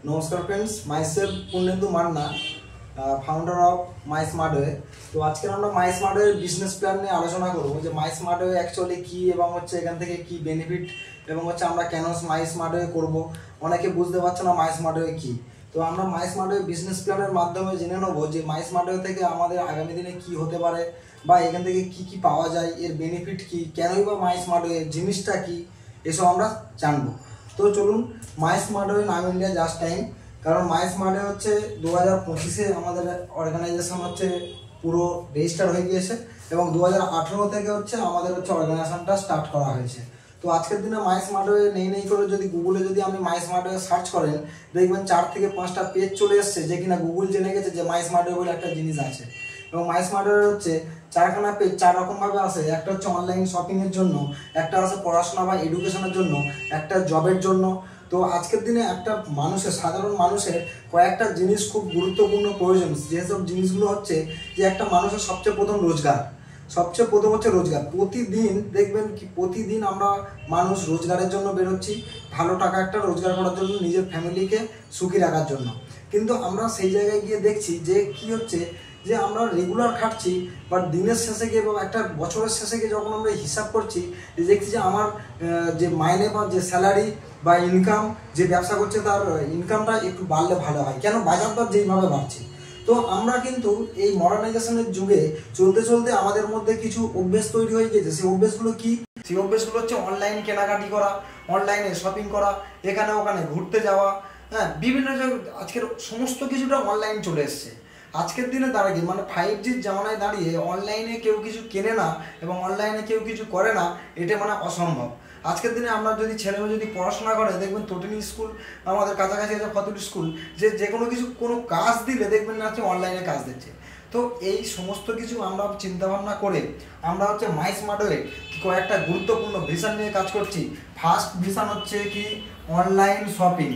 नमस्कार friends, my self Purnendu मान्ना, फाउंडार of my smart way. तो आज के আমরা মাই স্মার্ট ওয়ে বিজনেস প্ল্যান নিয়ে আলোচনা করব যে মাই স্মার্ট ওয়ে অ্যাকচুয়ালি কি এবং হচ্ছে এখান থেকে কি বেনিফিট এবং হচ্ছে আমরা কেন মাই স্মার্ট ওয়ে করব। অনেকে বুঝতে পারছে না মাই স্মার্ট ওয়ে কি। তো আমরা মাই স্মার্ট ওয়ে বিজনেস প্ল্যানের মাধ্যমে জেনে নেব যে মাই স্মার্ট ওয়ে থেকে আমাদের আগামী দিনে কি হতে পারে বা এখান থেকে কি কি পাওয়া যায়, এর বেনিফিট কি, কেনই বা মাই স্মার্ট ওয়ে জিনিসটা কি, এসব আমরা জানবো। তো চলুন, মাই স্মার্ট ওয়ে নাম ইন্ডিয়া জাস্ট টাইম। কারণ মাই স্মার্ট ওয়ে হচ্ছে 2025-এ আমাদের অর্গানাইজেশন হচ্ছে পুরো রেজিস্টার হয়ে গিয়েছে এবং 2018 থেকে হচ্ছে আমাদের হচ্ছে অর্গানাইজেশনটা স্টার্ট করা হয়েছে। তো আজকের দিনে মাই স্মার্ট ওয়ে নেই করে যদি গুগলে যদি আপনি মাই স্মার্ট ওয়ে সার্চ করেন, দেখবেন 4 থেকে 5টা পেজ চলে এসছে যে কিনা গুগল জেনে গেছে যে মাই স্মার্ট ওয়ে বলে একটা জিনিস আছে। এবং মাই স্মার্ট ওয়ে হচ্ছে 4খানা পেজ 4 রকমভাবে আসে। একটা হচ্ছে অনলাইন শপিংয়ের জন্য, একটা আছে পড়াশোনা বা এডুকেশনের জন্য, একটা জবের জন্য। তো আজকের দিনে একটা মানুষের, সাধারণ মানুষের কয়েকটা জিনিস খুব গুরুত্বপূর্ণ প্রয়োজন। যেসব জিনিসগুলো হচ্ছে যে একটা মানুষের সবচেয়ে প্রথম রোজগার, সবচেয়ে প্রথম হচ্ছে রোজগার। প্রতিদিন দেখবেন কি প্রতিদিন আমরা মানুষ রোজগারের জন্য বেরোচ্ছি, ভালো টাকা একটা রোজগার করার জন্য, নিজের ফ্যামিলিকে সুখী রাখার জন্য। কিন্তু আমরা সেই জায়গায় গিয়ে দেখছি যে কি হচ্ছে, যে আমরা রেগুলার খাটছি, বাট দিনের শেষে গিয়ে বা একটা বছরের শেষে গিয়ে যখন আমরা হিসাব করছি, দেখছি যে আমার যে মাইনে বা যে স্যালারি বা ইনকাম, যে ব্যবসা করছে তার ইনকামটা একটু বাড়লে ভালো হয়। কেন? বাজার দর যেইভাবে বাড়ছে। তো আমরা কিন্তু এই মডার্নাইজেশনের যুগে চলতে চলতে আমাদের মধ্যে কিছু অভ্যেস তৈরি হয়ে গেছে। সেই অভ্যেসগুলো কি? সেই অভ্যেসগুলো হচ্ছে অনলাইন কেনাকাটি করা, অনলাইনে শপিং করা, এখানে ওখানে ঘুরতে যাওয়া। হ্যাঁ, বিভিন্ন আজকের সমস্ত কিছুটা অনলাইন চলে এসছে। আজকের দিনে দাঁড়িয়ে মানে 5Gর জামানায় দাঁড়িয়ে অনলাইনে কেউ কিছু কেনে না এবং অনলাইনে কেউ কিছু করে না, এটা মানে অসম্ভব। আজকের দিনে আমরা যদি ছেলেমেয়ে যদি পড়াশোনা করে, দেখবেন তটিনী স্কুল আমাদের কাছাকাছি আছে, ফতুল্লি স্কুল, যে কোনো কিছু কোনো কাজ দিলে দেখবেন না হচ্ছে অনলাইনে কাজ দিচ্ছে। তো এই সমস্ত কিছু আমরা চিন্তাভাবনা করে আমরা হচ্ছে মাই স্মার্ট ওয়ে কয়েকটা গুরুত্বপূর্ণ ভিশন নিয়ে কাজ করছি। ফার্স্ট ভিশন হচ্ছে কি online shopping,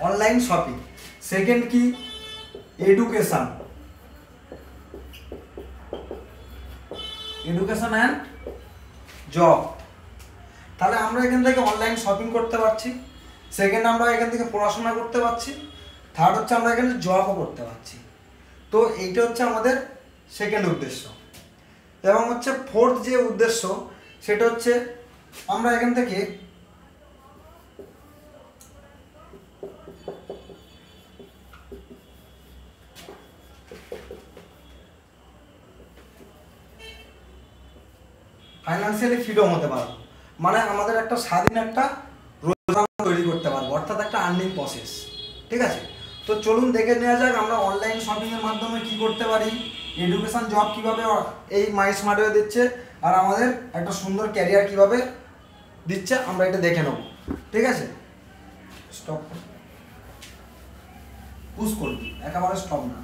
online shopping. Second কি এডুকেশন, এডুকেশন অ্যান্ড জব। তাহলে আমরা এখান থেকে অনলাইন শপিং করতে পারছি, সেকেন্ড আমরা এখান থেকে পড়াশোনা করতে পারছি, থার্ড হচ্ছে আমরা এখানে জবও করতে পারছি। তো এইটা হচ্ছে আমাদের সেকেন্ড উদ্দেশ্য। এবং হচ্ছে ফোর্থ যে উদ্দেশ্য, সেটা হচ্ছে আমরা এখান থেকে ফাইন্যান্সিয়ালি ফ্রিডম হতে পারবো, মানে আমাদের একটা স্বাধীন একটা রোজগার তৈরি করতে পারবো, অর্থাৎ একটা আর্নিং প্রসেস। ঠিক আছে, তো চলুন দেখে নেওয়া যাক আমরা অনলাইন শপিংয়ের মাধ্যমে কি করতে পারি, এডুকেশন জব কিভাবে এই মাই স্মার্ট ওয়ে দিচ্ছে, আর আমাদের একটা সুন্দর ক্যারিয়ার কিভাবে দিচ্ছে, আমরা এটা দেখে নেব। ঠিক আছে, স্টপ পুশ করবি, একেবারে স্টপ না।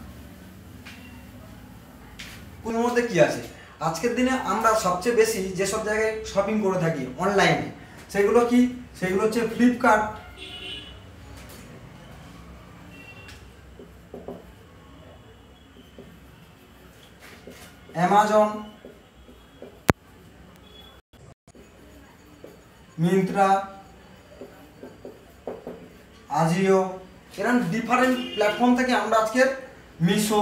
কোন মধ্যে কি আছে? আজকের দিনে আমরা সবচেয়ে বেশি যেসব জায়গায় শপিং করে থাকি অনলাইনে, সেগুলো কি? সেগুলো হচ্ছে ফ্লিপকার্ট, অ্যামাজন, মিন্ত্রা, আজিও, এরকম ডিফারেন্ট প্ল্যাটফর্ম থেকে আমরা আজকের মিশো,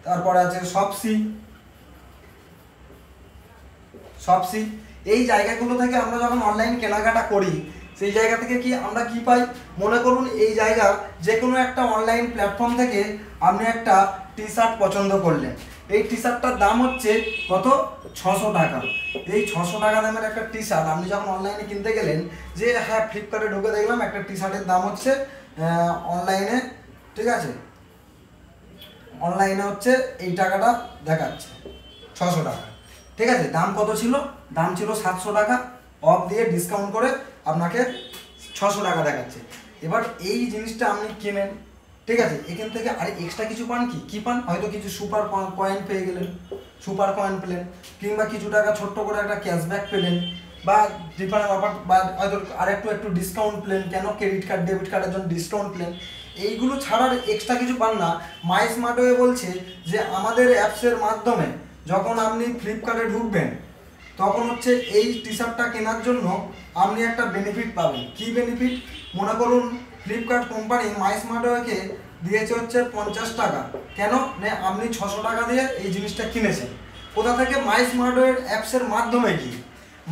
তারপরে আছে শপসি, এই জায়গাগুলো থেকে আমরা যখন অনলাইন কেনাকাটা করি, সেই জায়গা থেকে কি আমরা কি পাই? মনে করুন এই জায়গা যে কোনো একটা অনলাইন প্ল্যাটফর্ম থেকে আপনি একটা টি শার্ট পছন্দ করলেন, এই টি শার্টটার দাম হচ্ছে কত? 600 টাকা। এই 600 টাকা দামের একটা টি শার্ট আপনি যখন অনলাইনে কিনতে গেলেন, যে হ্যাঁ ফ্লিপকার্টে ঢুকে দেখলাম একটা টি শার্টের দাম হচ্ছে অনলাইনে, ঠিক আছে, অনলাইনে হচ্ছে এই টাকাটা দেখাচ্ছে 600 টাকা। ঠিক আছে, দাম কত ছিল? দাম ছিল 700 টাকা, অফ দিয়ে ডিসকাউন্ট করে আপনাকে 600 টাকা দেখাচ্ছে। এবার এই জিনিসটা আপনি কিনেন, ঠিক আছে, এখান থেকে আর এক্সট্রা কিছু পান কি পান? হয়তো কিছু সুপার কয়েন পেয়ে গেলেন, সুপার কয়েন পেলেন, কিংবা কিছু টাকা ছোট্ট করে একটা ক্যাশব্যাক পেলেন, বা ডিফারেন্ট অফার, বা হয়তো আর একটু ডিসকাউন্ট পেলেন। কেন? ক্রেডিট কার্ড ডেবিট কার্ডের জন্য ডিসকাউন্ট পেলেন। এইগুলো ছাড়ার এক্সট্রা কিছু পান না। মাই স্মার্ট ওয়ে বলছে যে আমাদের অ্যাপসের মাধ্যমে যখন আপনি ফ্লিপকার্টে ঢুকবেন তখন হচ্ছে এই টি শার্টটা কেনার জন্য আপনি একটা বেনিফিট পাবেন। কি বেনিফিট? মনে করুন ফ্লিপকার্ট কোম্পানি মাইস্মার্টওয়েকে দিয়েছে হচ্ছে 50 টাকা। কেন? না আপনি 600 টাকা দিয়ে এই জিনিসটা কিনেছেন। কোথা থেকে? মাইস্মার্টওয়ের অ্যাপসের মাধ্যমে। কি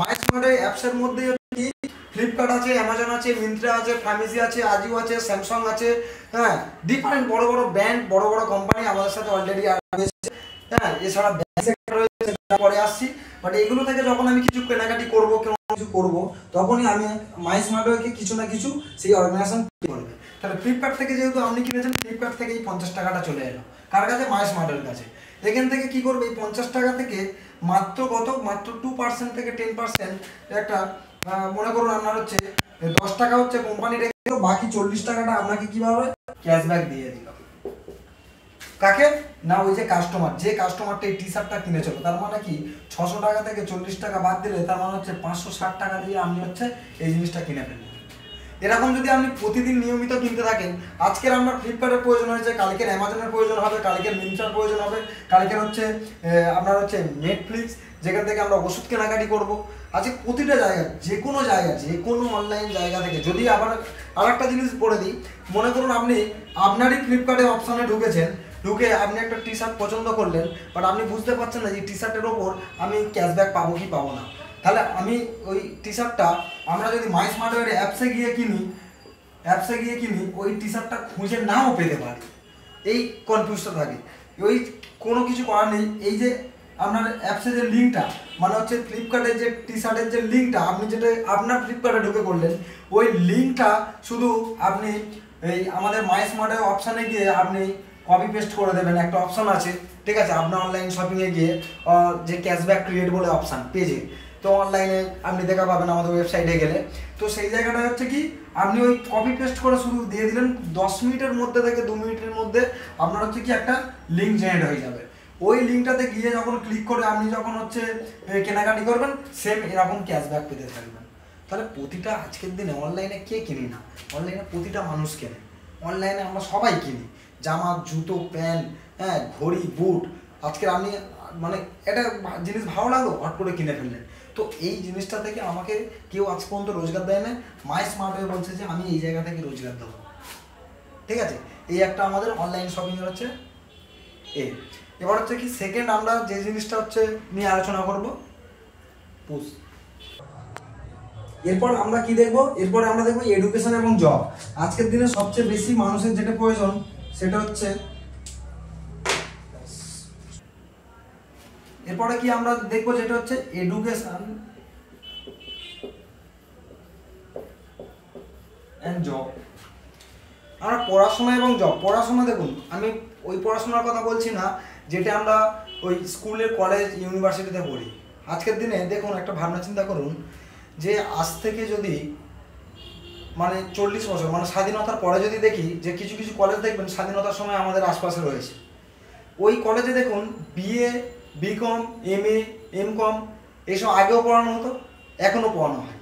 মাইস্মার্টওয়ে অ্যাপসের মধ্যে কি ফ্লিপকার্ট আছে, অ্যামাজন আছে, মিন্ত্রা আছে, ফার্মেসি আছে, আজিও আছে, স্যামসাং আছে, হ্যাঁ, ডিফারেন্ট বড় বড় ব্র্যান্ড, বড় বড় কোম্পানি আমাদের সাথে অলরেডি রয়েছে। হ্যাঁ, এছাড়া ব্যাংক সেক্টর রয়েছে, পরে আসছি। বাট এগুলো থেকে যখন আমি কিছু কেনাকাটি করব, কিছু করব, তখনই আমি মাইস্মার্টওয়েকে কিছু না কিছু সেই অর্গানাইজেশন করবে। তাহলে ফ্লিপকার্ট থেকে যেহেতু আপনি কিনেছেন, ফ্লিপকার্ট থেকে এই 50 টাকাটা চলে এলো কার কাছে? মাইস্মার্টের কাছে। এখান থেকে কি করবে? এই 50 টাকা থেকে মাত্র কত? মাত্র 2% থেকে 10% একটা মনে করুন আপনার হচ্ছে 10 টাকা হচ্ছে কোম্পানি রেখে দিল, বাকি 40 টাকাটা আপনাকে কিভাবে ক্যাশব্যাক দিয়ে দিল। কাকে? না ওই যে কাস্টমার, যে কাস্টমারটা এই টি শার্টটা কিনেছিল। তার মানে কি 600 টাকা থেকে 40 টাকা বাদ দিলে তার মানে হচ্ছে 560 টাকা দিয়ে আপনি হচ্ছে এই জিনিসটা কিনে ফেললেন। এরকম যদি আপনি প্রতিদিন নিয়মিত কিনতে থাকেন, আজকের আপনার ফ্লিপকার্টের প্রয়োজন হয়েছে, কালকের অ্যামাজনের প্রয়োজন হবে, কালকের মিন্ত্রার প্রয়োজন হবে, কালকের হচ্ছে আপনার হচ্ছে নেটফ্লিক্স, যেখান থেকে আমরা ওষুধ কেনাকাটি করব। আজকে প্রতিটা জায়গায়, যে কোনো জায়গায়, যে কোনো অনলাইন জায়গা থেকে। যদি আবার আরেকটা জিনিস বলে দিই, মনে করুন আপনি আপনারই ফ্লিপকার্টের অপশানে ঢুকেছেন, ঢুকে আপনি একটা টি শার্ট পছন্দ করলেন, বাট আপনি বুঝতে পারছেন না যে টি শার্টের ওপর আমি ক্যাশব্যাক পাবো কি পাবো না। তাহলে আমি ওই টি শার্টটা আমরা যদি মাইস্মার্টওয়ের অ্যাপসে গিয়ে কিনি, ওই টি শার্টটা খুঁজে নাও পেতে পারি। এই কনফিউজটা থাকে। ওই কোনো কিছু করার নেই। এই যে আপনার অ্যাপসে যে লিঙ্কটা, মানে হচ্ছে ফ্লিপকার্টের যে টি শার্টের যে লিঙ্কটা, আপনি যেটা আপনার ফ্লিপকার্টে ঢুকে করলেন, ওই লিঙ্কটা শুধু আপনি এই আমাদের মাইস্মার্টের অপশানে গিয়ে আপনি কপি পেস্ট করে দেবেন। একটা অপশান আছে, ঠিক আছে, আপনার অনলাইন শপিংয়ে গিয়ে যে ক্যাশব্যাক ক্রিয়েট বলে অপশান পেজে, তো অনলাইনে আপনি দেখা পাবেন আমাদের ওয়েবসাইটে গেলে। তো সেই জায়গাটা হচ্ছে কি, আপনি ওই কপি পেস্ট করে শুধু দিয়ে দিলেন, 10 মিনিটের মধ্যে থেকে 2 মিনিটের মধ্যে আপনার হচ্ছে কি একটা লিঙ্ক জেনারেট হয়ে যাবে। ওই লিঙ্কটাতে গিয়ে যখন ক্লিক করে আপনি যখন হচ্ছে কেনাকাটি করবেন, সেম এরকম ক্যাশব্যাক পেতে থাকবেন। তাহলে প্রতিটা আজকের দিনে অনলাইনে কে কিনি না? অনলাইনে প্রতিটা মানুষ কেনে। অনলাইনে আমরা সবাই কিনি, জামা, জুতো, প্যান্ট, হ্যাঁ, ঘড়ি, বুট। আজকে আপনি মানে একটা জিনিস ভালো লাগলো, হট করে কিনে ফেললেন। তো এই জিনিসটা থেকে আমাকে কেউ আজ পর্যন্ত রোজগার দেয় না। মাইস্মার্টওয়ে বলছে যে আমি এই জায়গা থেকে রোজগার দেবো, ঠিক আছে। এই একটা আমাদের অনলাইন শপিংয়ের হচ্ছে এবার হচ্ছে কি সেকেন্ড আমরা যে জিনিসটা হচ্ছে নিয়ে আলোচনা করব, পুশ। এরপর আমরা কি দেখবো? এরপরে আমরা দেখবো এডুকেশন এবং জব। আজকের দিনে সবচেয়ে বেশি মানুষের যেটা প্রয়োজন সেটা হচ্ছে, এরপরে কি আমরা দেখবো যেটা হচ্ছে এডুকেশন এন্ড জব। আমরা পড়াশোনা এবং জব। পড়াশোনা দেখুন, আমি ওই পড়াশোনার কথা বলছি না যেটা আমরা ওই স্কুলে, কলেজ, ইউনিভার্সিটিতে পড়ি। আজকের দিনে দেখুন, একটা ভাবনা চিন্তা করুন যে আজ থেকে যদি মানে 40 বছর, মানে স্বাধীনতার পরে যদি দেখি যে কিছু কিছু কলেজ দেখবেন স্বাধীনতার সময় আমাদের আশপাশে রয়েছে, ওই কলেজে দেখুন বিএ, বিকম, এমএ, এমকম এইসব আগেও পড়ানো হতো, এখনও পড়ানো হয়।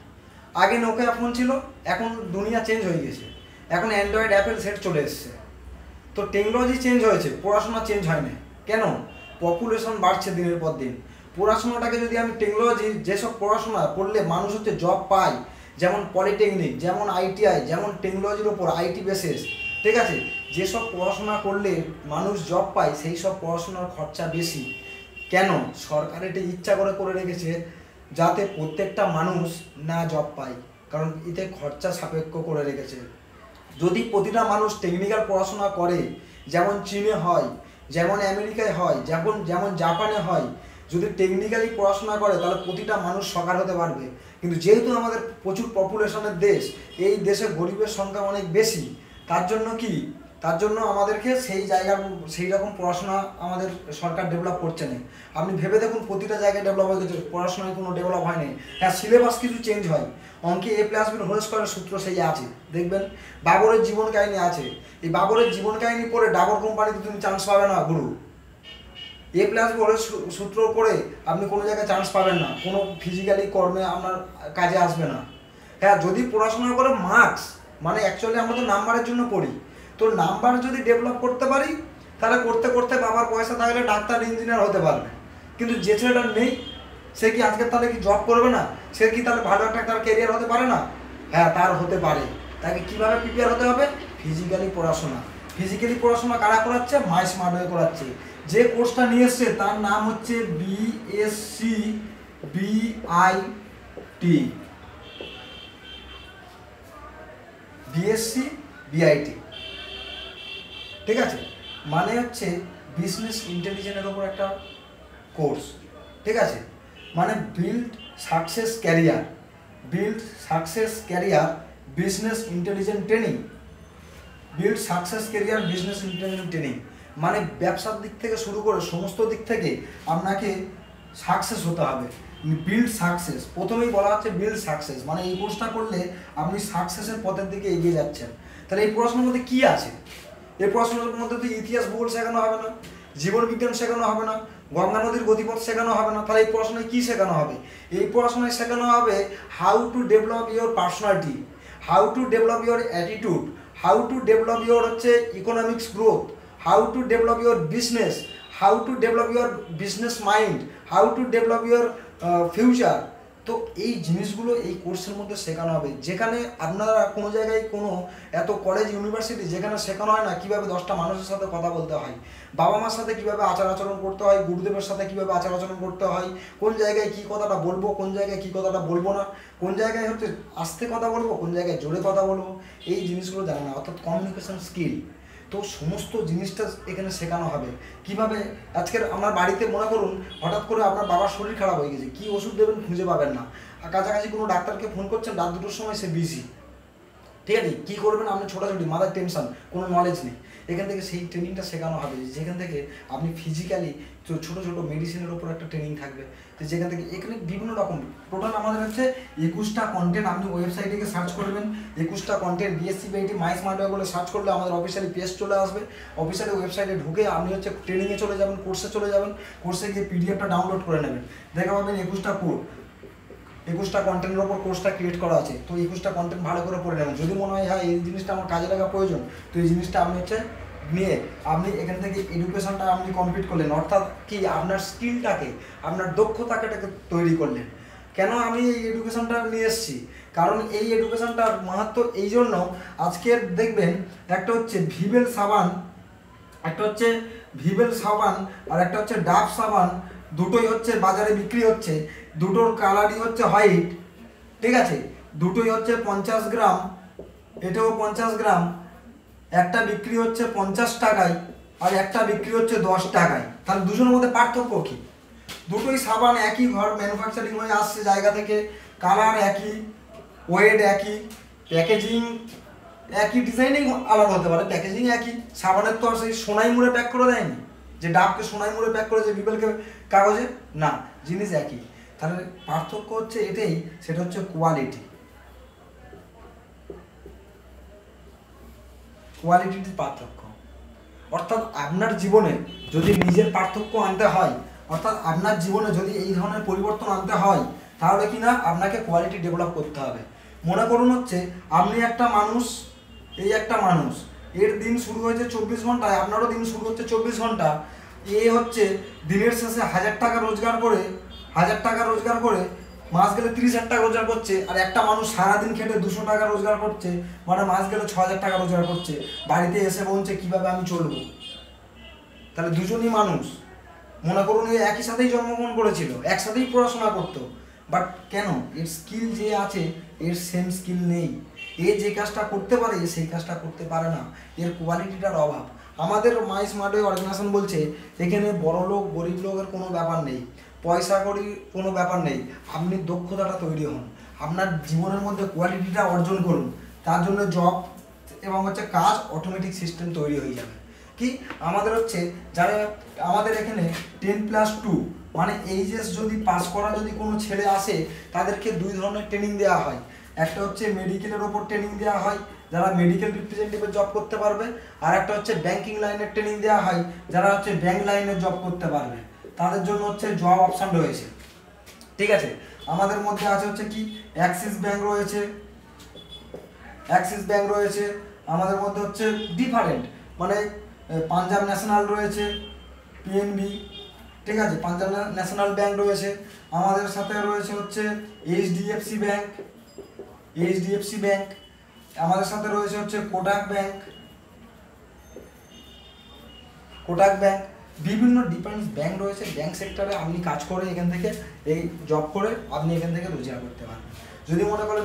আগে নোকিয়া ফোন ছিল, এখন দুনিয়া চেঞ্জ হয়ে গেছে, এখন অ্যান্ড্রয়েড, অ্যাপেল সেট চলে এসছে। তো টেকনোলজি চেঞ্জ হয়েছে, পড়াশোনা চেঞ্জ হয় না কেন? পপুলেশন বাড়ছে দিনের পর দিন। পড়াশোনাটাকে যদি আমি টেকনোলজি, যেসব পড়াশোনা পড়লে মানুষ হচ্ছে জব পায়, যেমন পলিটেকনিক, যেমন আইটিআই, যেমন টেকনোলজির ওপর আইটি বেসিস, ঠিক আছে, যেসব পড়াশোনা করলে মানুষ জব পায়, সেই সব পড়াশোনার খরচা বেশি। কেন? সরকার এটা ইচ্ছা করে রেখেছে যাতে প্রত্যেকটা মানুষ না জব পায়, কারণ এতে খরচা সাপেক্ষ করে রেখেছে। যদি প্রতিটা মানুষ টেকনিক্যাল পড়াশোনা করে, যেমন চীনে হয়, যেমন আমেরিকায় হয়, যেমন জাপানে হয়, যদি টেকনিক্যালি পড়াশোনা করে তাহলে প্রতিটা মানুষ সরকার হতে পারবে। কিন্তু যেহেতু আমাদের প্রচুর পপুলেশনের দেশ, এই দেশে গরিবের সংখ্যা অনেক বেশি, তার জন্য আমাদেরকে সেই রকম পড়াশোনা আমাদের সরকার ডেভেলপ করছে না। আপনি ভেবে দেখুন, প্রতিটা জায়গায় ডেভেলপ হয়ে গেছে, পড়াশোনায় কোনো ডেভেলপ হয়নি। হ্যাঁ, সিলেবাস কিছু চেঞ্জ হয়, অঙ্কে A+B হোল স্কয়ারের সূত্র সেই আছে, দেখবেন বাবরের জীবন কাহিনী আছে। এই বাবরের জীবন কাহিনী পড়ে ডাবর কোম্পানিতে তুমি চান্স পাবে না গুরু। A+B হোল সূত্র করে আপনি কোনো জায়গায় চান্স পাবেন না, কোনো ফিজিক্যালি কর্মে আপনার কাজে আসবে না। হ্যাঁ, যদি পড়াশোনা করে মার্কস, মানে অ্যাকচুয়ালি আমরা তো নাম্বারের জন্য পড়ি, তো নাম্বার যদি ডেভেলপ করতে পারি তাহলে করতে করতে বাবার পয়সা থাকলে ডাক্তার, ইঞ্জিনিয়ার হতে পারবে। কিন্তু যে ছেলেটা নেই সে কি আজকে তাহলে কি জব করবে না? সে কি তাহলে ভালো একটা তার ক্যারিয়ার হতে পারে না? হ্যাঁ, তার হতে পারে। তাকে কীভাবে প্রিপেয়ার হতে হবে? ফিজিক্যালি পড়াশোনা। ফিজিক্যালি পড়াশোনা কারা করাচ্ছে? মাই স্মার্ট ওয়ে করাচ্ছে। যে কোর্সটা নিয়ে এসছে তার নাম হচ্ছে বিএসসি বিআইটি, বিএসসি বিআইটি, ঠিক আছে? মানে হচ্ছে বিজনেস ইন্টেলিজেন্সের ওপর একটা কোর্স, ঠিক আছে? মানে build success career, build success career business intelligent training, build success career business intelligent training. মানে ব্যবসার দিক থেকে শুরু করে সমস্ত দিক থেকে আপনাকে সাকসেস হতে হবে। বিল্ড সাকসেস, প্রথমেই বলা হচ্ছে বিল্ড সাকসেস, মানে এই কোর্সটা করলে আপনি সাকসেসের পথের দিকে এগিয়ে যাচ্ছেন। তাহলে এই পড়াশোনার মধ্যে কী আছে? এই পড়াশোনার মধ্যে তো ইতিহাস ভূগোল শেখানো হবে না, জীবন বিজ্ঞান শেখানো হবে না, গঙ্গা নদীর গতিপথ শেখানো হবে না। তাহলে এই পড়াশোনায় কী শেখানো হবে? এই পড়াশোনায় শেখানো হবে how to develop your personality, how to develop your attitude, how to develop your হচ্ছে economics growth, how to develop your business, how to develop your business mind, how to develop your future. তো এই জিনিসগুলো এই কোর্সের মধ্যে শেখানো হবে। যেখানে আপনারা কোনো জায়গায় কোনো এত কলেজ ইউনিভার্সিটি যেখানে শেখানো হয় না কীভাবে 10টা মানুষের সাথে কথা বলতে হয়, বাবা মার সাথে কীভাবে আচার আচরণ করতে হয়, গুরুদেবের সাথে কীভাবে আচার আচরণ করতে হয়, কোন জায়গায় কী কথাটা বলবো, কোন জায়গায় কী কথাটা বলবো না, কোন জায়গায় হচ্ছে আস্তে কথা বলবো, কোন জায়গায় জোরে কথা বলবো, এই জিনিসগুলো জানে না, অর্থাৎ কমিউনিকেশন স্কিল। তো সমস্ত জিনিসটা এখানে শেখানো হবে। কিভাবে আজকের আমার বাড়িতে মনে করুন হঠাৎ করে আপনার বাবার শরীর খারাপ হয়ে গেছে, কী ওষুধ দেবেন খুঁজে পাবেন না, আর কাছাকাছি কোনো ডাক্তারকে ফোন করছেন রাত 2টোর সময়, সে বিজি, ঠিক আছে? কী করবেন আপনি? ছোটাছুটি, মাথার টেনশন, কোনো নলেজ নেই। এখান থেকে সেই ট্রেনিংটা শেখানো হবে, যেখান থেকে আপনি ফিজিক্যালি ছোটো ছোটো মেডিসিনের ওপর একটা ট্রেনিং থাকবে, তো যেখান থেকে এখানে বিভিন্ন রকম টোটাল আমাদের হচ্ছে 21টা কন্টেন্ট। আপনি ওয়েবসাইটে গিয়ে সার্চ করবেন 21টা content BSc BIT my smart way বলে সার্চ করলে আমাদের অফিসিয়ালি পেজ চলে আসবে। অফিসিয়ালি ওয়েবসাইটে ঢুকে আপনি হচ্ছে ট্রেনিংয়ে চলে যাবেন, কোর্সে চলে যাবেন, কোর্সে গিয়ে পিডিএফটা ডাউনলোড করে নেবেন, দেখা পাবেন 21টা কোড, 21টা কন্টেন্টের ওপর কোর্সটা ক্রিয়েট করা আছে। তো 21টা কন্টেন্ট ভালো করে পড়ে নেবেন। যদি মনে হয় হ্যাঁ এই জিনিসটা আমার কাজে লাগা প্রয়োজন, তো এই জিনিসটা আপনি হচ্ছে নিয়ে আপনি এখান থেকে এডুকেশনটা আপনি কমপ্লিট করলেন, অর্থাৎ কি আপনার স্কিলটাকে, আপনার দক্ষতাকে তৈরি করলেন। কেন আমি এই এডুকেশনটা নিয়ে এসেছি? কারণ এই এডুকেশনটার মাহাত্ম্য এই জন্য, আজকের দেখবেন একটা হচ্ছে ভিভেল সাবান, একটা হচ্ছে ভিভেল সাবান আর একটা হচ্ছে ডাভ সাবান, দুটোই হচ্ছে বাজারে বিক্রি হচ্ছে, দুটোর কালারই হচ্ছে হোয়াইট, ঠিক আছে? দুটোই হচ্ছে 50 গ্রাম, এটাও 50 গ্রাম, একটা বিক্রি হচ্ছে 50 টাকায় আর একটা বিক্রি হচ্ছে 10 টাকায়। তাহলে দুজনের মধ্যে পার্থক্য কী? দুটোই সাবান একই ঘর ম্যানুফ্যাকচারিং হয়ে আসছে জায়গা থেকে, কালার একই, ওয়েট একই, প্যাকেজিং একই, ডিজাইনিং আলাদা হতে পারে, প্যাকেজিং একই। সাবানের তো আর সেই সোনাই মুড়ে প্যাক করে দেয়নি, যে ডাবকে সোনাই মুড়ে প্যাক করেছে বিবেলকে কাগজে, না, জিনিস একই। তাহলে পার্থক্য হচ্ছে এটাই, সেটা হচ্ছে কোয়ালিটি, কোয়ালিটির পার্থক্য। অর্থাৎ আপনার জীবনে যদি নিজের পার্থক্য আনতে হয়, অর্থাৎ আপনার জীবনে যদি এই ধরনের পরিবর্তন আনতে হয়, তাহলে কি না আপনাকে কোয়ালিটি ডেভেলপ করতে হবে। মনে করুন হচ্ছে আপনি একটা মানুষ, এই একটা মানুষ, এর দিন শুরু হয়েছে 24 ঘন্টায়, আপনারও দিন শুরু হচ্ছে 24 ঘন্টা। এ হচ্ছে দিনের শেষে 1000 টাকা রোজগার করে, 1000 টাকা রোজগার করে মাস গেলে 30,000 টাকা রোজগার করছে, আর একটা মানুষ সারাদিন খেটে 200 টাকা রোজগার করছে, মানে মাস গেলে 6000 টাকা রোজগার করছে, বাড়িতে এসে বলছে কীভাবে আমি চলবো। তাহলে দুজনই মানুষ, মনে করুন এই একই সাথেই জন্মগ্রহণ করেছিল, একসাথেই পড়াশোনা করতো, বাট কেন এর স্কিল যে আছে এর সেম স্কিল নেই। এ যে কাজটা করতে পারে সেই কাজটা করতে পারে না, এর কোয়ালিটিটার অভাব। আমাদের মাই স্মার্ট ওয়ে অর্গানাইজেশন বলছে এখানে বড় লোক গরিব লোকের কোনো ব্যাপার নেই, পয়সা করি কোনো ব্যাপার নেই, আপনি দক্ষতাটা তৈরি হন, আপনার জীবনের মধ্যে কোয়ালিটিটা অর্জন করুন, তার জন্য জব এবং হচ্ছে কাজ অটোমেটিক সিস্টেম তৈরি হয়ে যাবে। কি আমাদের হচ্ছে যারা আমাদের এখানে 10+2 মানে এইচএস যদি পাস করা যদি কোনো ছেলে আসে, তাদেরকে 2 ধরনের ট্রেনিং দেওয়া হয়। একটা হচ্ছে মেডিকেলের ওপর ট্রেনিং দেওয়া হয়, যারা মেডিকেল রিপ্রেজেন্টেটিভে জব করতে পারবে, আর একটা হচ্ছে ব্যাংকিং লাইনের ট্রেনিং দেওয়া হয়, যারা হচ্ছে ব্যাংক লাইনে জব করতে পারবে, তাদের জন্য হচ্ছে জব অপশান রয়েছে, ঠিক আছে? আমাদের মধ্যে আছে হচ্ছে কি অ্যাক্সিস ব্যাংক রয়েছে, অ্যাক্সিস ব্যাংক রয়েছে, আমাদের মধ্যে হচ্ছে ডিফারেন্ট, মানে পাঞ্জাব ন্যাশনাল রয়েছে, পিএনবি, ঠিক আছে, পাঞ্জাব ন্যাশনাল ব্যাংক রয়েছে, আমাদের সাথে রয়েছে হচ্ছে এইচডিএফসি ব্যাংক, আমাদের সাথে রয়েছে হচ্ছে কোটাক ব্যাংক, বিভিন্ন ডিফারেন্স ব্যাংক রয়েছে। ব্যাংক সেক্টরে আপনি কাজ করে এখান থেকে এই জব করে আপনি এখান থেকে রোজগার করতে পারবেন। যদি মনে করেন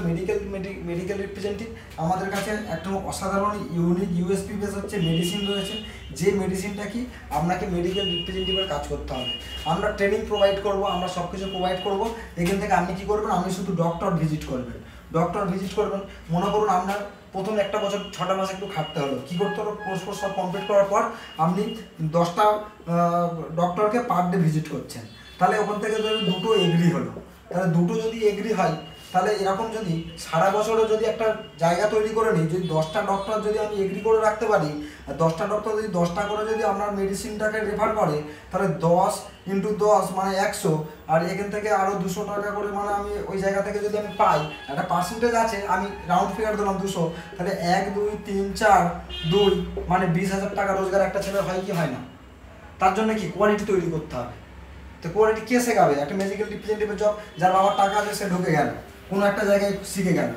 মেডিকেল রিপ্রেজেন্টেটিভ, আমাদের কাছে একটা অসাধারণ ইউনিক ইউএসপি বেস হচ্ছে মেডিসিন রয়েছে, যে মেডিসিনটা কি আপনাকে মেডিকেল রিপ্রেজেন্টেটিভের কাজ করতে হবে। আমরা ট্রেনিং প্রোভাইড করব, আমরা সব কিছু প্রোভাইড করব। এখান থেকে আপনি কী করবেন, আপনি শুধু ডক্টর ভিজিট করবেন। মনে করুন আপনার প্রথম একটা বছর 6টা মাস একটু খাটতে হলো, কী করতে হলো, কোর্স সব কমপ্লিট করার পর আপনি 10টা ডক্টরকে পার ডে ভিজিট করছেন, তাহলে ওখান থেকে যদি দুটো এগ্রি হলো, তাহলে দুটো যদি এগ্রি হয়, তাহলে এরকম যদি সারা বছরে যদি একটা জায়গা তৈরি করে নিই, যদি 10টা ডক্টর যদি আমি এগ্রি করে রাখতে পারি, আর 10টা ডক্টর যদি 10টা করে যদি আপনার মেডিসিনটাকে রেফার করে, তাহলে 10 × 10 মানে 100, আর এখান থেকে আরও 200 টাকা করে মানে আমি ওই জায়গা থেকে যদি আমি পাই, একটা পার্সেন্টেজ আছে, আমি রাউন্ড ফিগার দিলাম 200, তাহলে 1 2 3 4 2 মানে 20,000 টাকা রোজগার একটা ছেলে হয় কি হয় না? তার জন্য কি কোয়ালিটি তৈরি করতে হবে। তো কোয়ালিটি কে শেখাবে? একটা মেডিকেল রিপ্রেজেন্টেটিভের জব, যার বাবার টাকা আছে সে ঢুকে গেল, কোনো একটা জায়গায় শিখে গেল।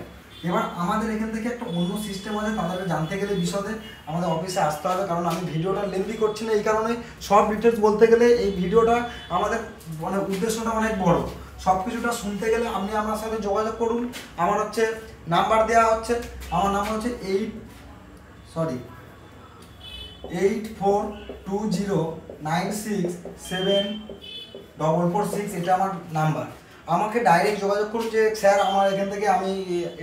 এবার আমাদের এখান থেকে একটা অন্য সিস্টেম আছে, তাদেরকে জানতে গেলে বিশদে আমাদের অফিসে আসতে হবে, কারণ আমি ভিডিওটা লেন্দি করছি না এই কারণে, সব ডিটেলস বলতে গেলে এই ভিডিওটা আমাদের মানে উদ্দেশ্যটা অনেক বড়। সব কিছুটা শুনতে গেলে আপনি আমার সাথে যোগাযোগ করুন। আমার হচ্ছে নাম্বার দেওয়া হচ্ছে, আমার নাম্বার হচ্ছে 8420967446, এটা আমার নাম্বার। আমাকে ডাইরেক্ট যোগাযোগ করুন যে স্যার আমার এখান থেকে আমি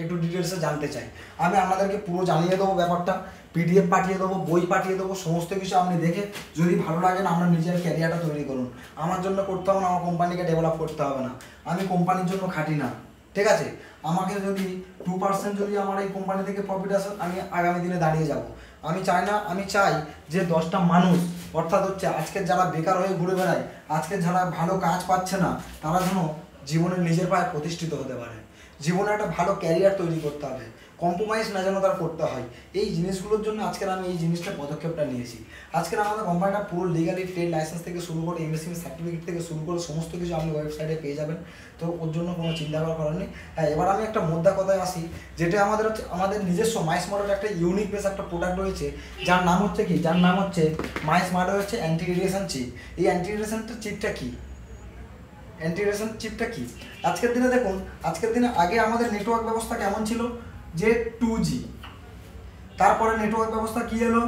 একটু ডিটেলসে জানতে চাই, আমি আপনাদেরকে পুরো জানিয়ে দেবো ব্যাপারটা, পিডিএফ পাঠিয়ে দেবো, বই পাঠিয়ে দেবো, সমস্ত কিছু আপনি দেখে যদি ভালো লাগে না আপনার নিজের ক্যারিয়ারটা তৈরি করুন। আমার জন্য করতে হবে না, আমার কোম্পানিকে ডেভেলপ করতে হবে না, আমি কোম্পানির জন্য খাটি না, ঠিক আছে? আমাকে যদি 2% যদি আমার এই কোম্পানি থেকে প্রফিট আসে, আমি আগামী দিনে দাঁড়িয়ে যাব। আমি চাই না, আমি চাই যে 10টা মানুষ, অর্থাৎ হচ্ছে আজকের যারা বেকার হয়ে ঘুরে বেড়ায়, আজকের যারা ভালো কাজ পাচ্ছে না, তারা যেন জীবনে নিজের পায়ে প্রতিষ্ঠিত হতে পারে, জীবনে একটা ভালো ক্যারিয়ার তৈরি করতে হবে, কম্প্রোমাইজ না যেন তার করতে হয়। এই জিনিসগুলোর জন্য আজকের আমি এই জিনিসটা পদক্ষেপটা নিয়েছি। আজকের আমাদের কোম্পানিটা পুরো লিগালি ট্রেড লাইসেন্স থেকে শুরু করে এমএসএমই সার্টিফিকেট থেকে শুরু করে সমস্ত কিছু আপনি ওয়েবসাইটে পেয়ে যাবেন, তো ওর জন্য কোনো চিন্তা করার নেই। হ্যাঁ, এবার আমি একটা মোদ্দা কথায় আসি, যেটা আমাদের হচ্ছে আমাদের নিজস্ব মাইস্মার্টের একটা ইউনিক বেস একটা প্রোডাক্ট রয়েছে, যার নাম হচ্ছে মাইস্মার্ট হচ্ছে অ্যান্টি রেডিয়েশন চিপ। এই অ্যান্টি রেডিয়েশনটা চিপটা কি? আজকের দিনে দেখুন, আজকের দিনে আগে আমাদের নেটওয়ার্ক ব্যবস্থা কেমন ছিল, যে 2G, তারপরে নেটওয়ার্ক ব্যবস্থা কি এলো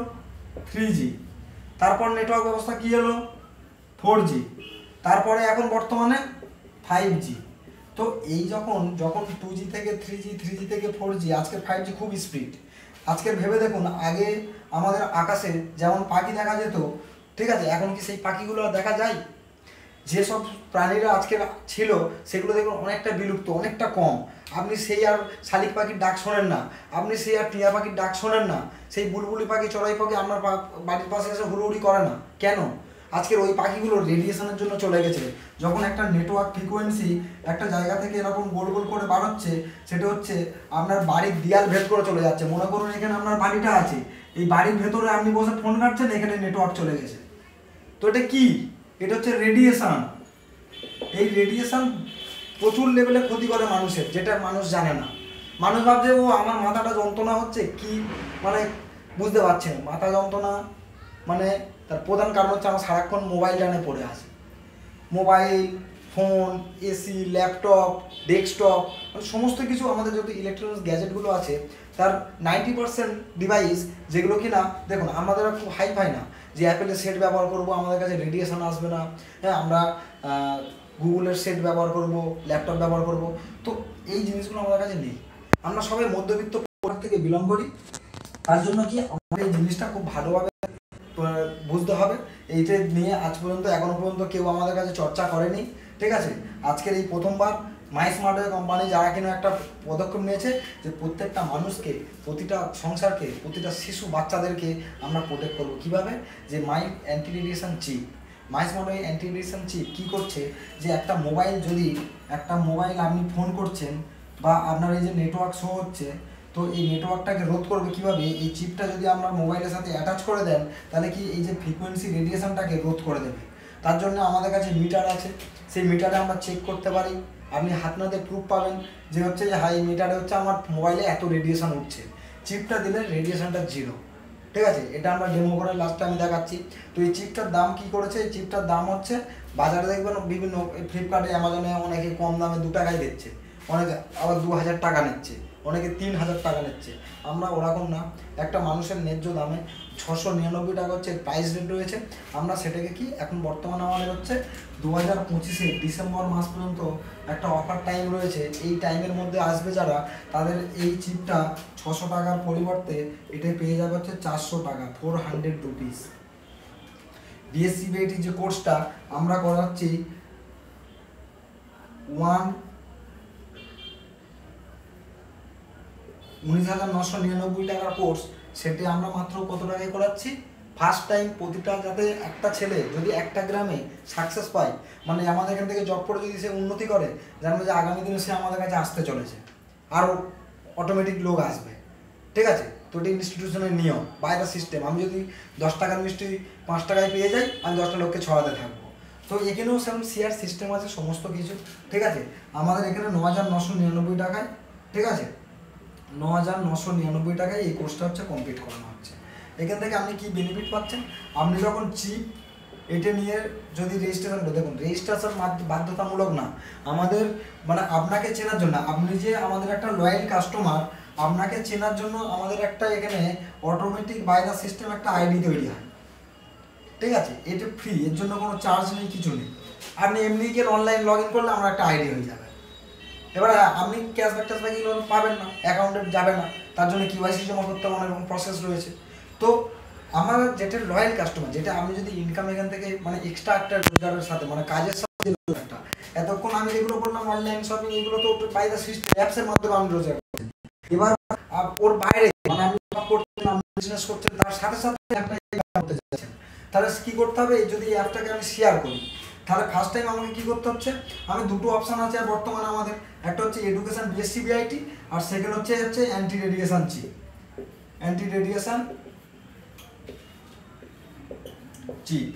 3G, তারপর নেটওয়ার্ক ব্যবস্থা কি এলো 4G, তারপরে এখন বর্তমানে 5G। তো এই যখন 2G থেকে 3G থেকে 4G, আজকের 5G খুব স্পিড। আজকের ভেবে দেখুন, আগে আমাদের আকাশে যেমন পাখি দেখা যেত, ঠিক আছে, এখন কি সেই পাখিগুলো দেখা যায়? যেসব প্রাণীরা আজকে ছিল সেগুলো দেখুন অনেকটা বিলুপ্ত, অনেকটা কম। আপনি সেই আর শালিক পাখির ডাক শোনেন না, আপনি সেই আর টিয়া পাখির ডাক শোনেন না, সেই বুলবুলি পাখি চড়াই পাখি আপনার বাড়ির পাশে এসে হুড়োহুড়ি করে না। কেন? আজকের ওই পাখিগুলো রেডিয়েশনের জন্য চলে গেছে। যখন একটা নেটওয়ার্ক ফ্রিকোয়েন্সি একটা জায়গা থেকে এরকম গোল গোল করে বার হচ্ছে, সেটা হচ্ছে আপনার বাড়ির দেয়াল ভেদ করে চলে যাচ্ছে। মনে করুন এখানে আপনার বাড়িটা আছে, এই বাড়ির ভেতরে আপনি বসে ফোন ঘাটছেন, এখানে নেটওয়ার্ক চলে গেছে। তো এটা কি? এটা হচ্ছে রেডিয়েশন। এই রেডিয়েশন প্রচুর লেভেলে ক্ষতি করে মানুষের, যেটা মানুষ জানে না। মানুষ ভাবছে ও আমার মাথাটা যন্ত্রণা হচ্ছে, কি মানে বুঝতে পারছেন? মাথা যন্ত্রণা মানে তার প্রধান কারণ হচ্ছে আমার সারাক্ষণ মোবাইল টানে পড়ে আছে। Mobile, phone, AC, laptop, desktop, মানে সমস্ত কিছু আমাদের যত ইলেকট্রনিক্স গ্যাজেটগুলো আছে, তার 90% ডিভাইস যেগুলো কিনা দেখুন আমাদের খুব হাইফাই না, যে অ্যাপেলের সেট ব্যবহার করব আমাদের কাছে রেডিয়েশন আসবে না, হ্যাঁ আমরা গুগলের সেট ব্যবহার করব, ল্যাপটপ ব্যবহার করব, তো এই জিনিসগুলো আমাদের কাছে নেই। আমরা সবাই মধ্যবিত্ত পরিবার থেকে বিলং করি, তার জন্য কি আমাদের এই জিনিসটা খুব ভালোভাবে বুঝতে হবে। এইটা নিয়ে আজ পর্যন্ত এখনো পর্যন্ত কেউ আমাদের কাছে চর্চা করেনি, ঠিক আছে? আজকের এই প্রথমবার মাইস্মার্ট কোম্পানি যারা কিনা একটা পদক্ষেপ নিয়েছে যে প্রত্যেকটা মানুষকে, প্রতিটা সংসারকে, প্রতিটা শিশু বাচ্চাদেরকে আমরা প্রোটেক্ট করবো। কীভাবে? যে anti radiation chip, my smart anti radiation chip কী করছে, যে একটা মোবাইল আপনি ফোন করছেন বা আপনার এই যে নেটওয়ার্ক শো হচ্ছে, তো এই নেটওয়ার্কটাকে রোধ করবে কীভাবে? এই চিপটা যদি আপনার মোবাইলের সাথে অ্যাটাচ করে দেন, তাহলে কি এই যে ফ্রিকোয়েন্সি রেডিয়েশনটাকে রোধ করে দেবে। তার জন্য আমাদের কাছে মিটার আছে, সেই মিটারে আমরা চেক করতে পারি। আপনি হাত নাতে প্রুফ পাবেন যে হচ্ছে যে হাই মিটারে হচ্ছে আমার মোবাইলে এত রেডিয়েশন উঠছে। চিপটা দিলে রেডিয়েশনটা 0। ঠিক আছে, এটা আমরা ডেমো করে লাস্টে আমি দেখাচ্ছি। তো এই চিপটার দাম কি করেছে, এই চিপটার দাম হচ্ছে বাজারে দেখবেন বিভিন্ন ফ্লিপকার্টে অ্যামাজনে অনেকে কম দামে 2 টাকায় দিচ্ছে, অনেকে আবার 2000 টাকা নিচ্ছে, অনেকে 3000 টাকা নিচ্ছে। আমরা ওরকম না, একটা মানুষের ন্যায্য দামে 699 টাকা হচ্ছে প্রাইস রেট রয়েছে। আমরা সেটাকে কি এখন বর্তমানে আমাদের হচ্ছে 2025 ডিসেম্বর মাস পর্যন্ত একটা অফার টাইম রয়েছে। এই টাইমের মধ্যে আসবে যারা, তাদের এই চিপটা 600 টাকার পরিবর্তে এটা পেয়ে যাবে হচ্ছে 400 টাকা, 400 রুপিস। বিএসসি বিআইটি যে কোর্সটা আমরা করাচ্ছি 19,999 টাকার কোর্স, সেটি আমরা মাত্র কত টাকায় করাচ্ছি? ফার্স্ট টাইম প্রতিটা, যাতে একটা ছেলে যদি একটা গ্রামে সাকসেস পায়, মানে আমাদের এখান থেকে জব করে যদি সে উন্নতি করে, জানবে যে আগামী দিনে সে আমাদের কাছে আসতে চলেছে, আরও অটোমেটিক লোক আসবে। ঠিক আছে, তো এটা ইনস্টিটিউশনের নিয়ম, বাইরের সিস্টেম। আমি যদি 10 টাকার মিষ্টি 5 টাকায় পেয়ে যাই, আমি 10টা লোককে ছড়াতে থাকবো। তো এখানেও সেরকম শেয়ার সিস্টেম আছে, সমস্ত কিছু। ঠিক আছে, আমাদের এখানে 9,999 টাকায়, ঠিক আছে, 9,999 টাকায় এই কোর্সটা হচ্ছে কমপ্লিট করানো হচ্ছে। এখান থেকে আপনি কি বেনিফিট পাচ্ছেন? আপনি যখন চিপ এটা নিয়ে যদি রেজিস্ট্রেশন, দেখুন রেজিস্ট্রেশন বাধ্যতামূলক না আমাদের, মানে আপনাকে চেনার জন্য, আপনি যে আমাদের একটা লয়াল কাস্টমার, আপনাকে চেনার জন্য আমাদের একটা এখানে অটোমেটিক বাইরা সিস্টেম একটা আইডি তৈরি হয়। ঠিক আছে, এটা ফ্রি, এর জন্য কোনো চার্জ নেই, কিছু নেই। আপনি এমনি গিয়ে অনলাইন লগ ইন করলে আমার একটা আইডি হয়ে যাবে। এবার আপনি ক্যাশব্যাক ট্যাশব্যাক এগুলো পাবেন না, অ্যাকাউন্টে যাবে না, তার জন্য কেওয়াইসি জমা করতে অনেক রকম প্রসেস রয়েছে। তো আমার যেটা লয়াল কাস্টমার, যেটা আমি যদি ইনকাম এখান থেকে মানে এক্সট্রা একটা রোজগারের সাথে, মানে কাজের সাথে একটা, এতক্ষণ আমি যেগুলো বললাম অনলাইন শপিং, এগুলো তো বাই দ্য সিস্টেম অ্যাপসের মাধ্যমে আমি রোজগার করছি। এবার ওর বাইরে মানে আমি করছেন, আমি বিজনেস করছেন, তার সাথে সাথে একটা করতে যাচ্ছেন, তাহলে কি করতে হবে? যদি এই অ্যাপটাকে আমি শেয়ার করি, তাহলে ফার্স্ট টাইম আমাকে কি করতে হচ্ছে? আমি দুটো অপশান আছে বর্তমানে আমাদের, একটা হচ্ছে এডুকেশন বিএসসি বিআইটি, আর সেকেন্ড হচ্ছে anti radiation chip. Anti radiation chip,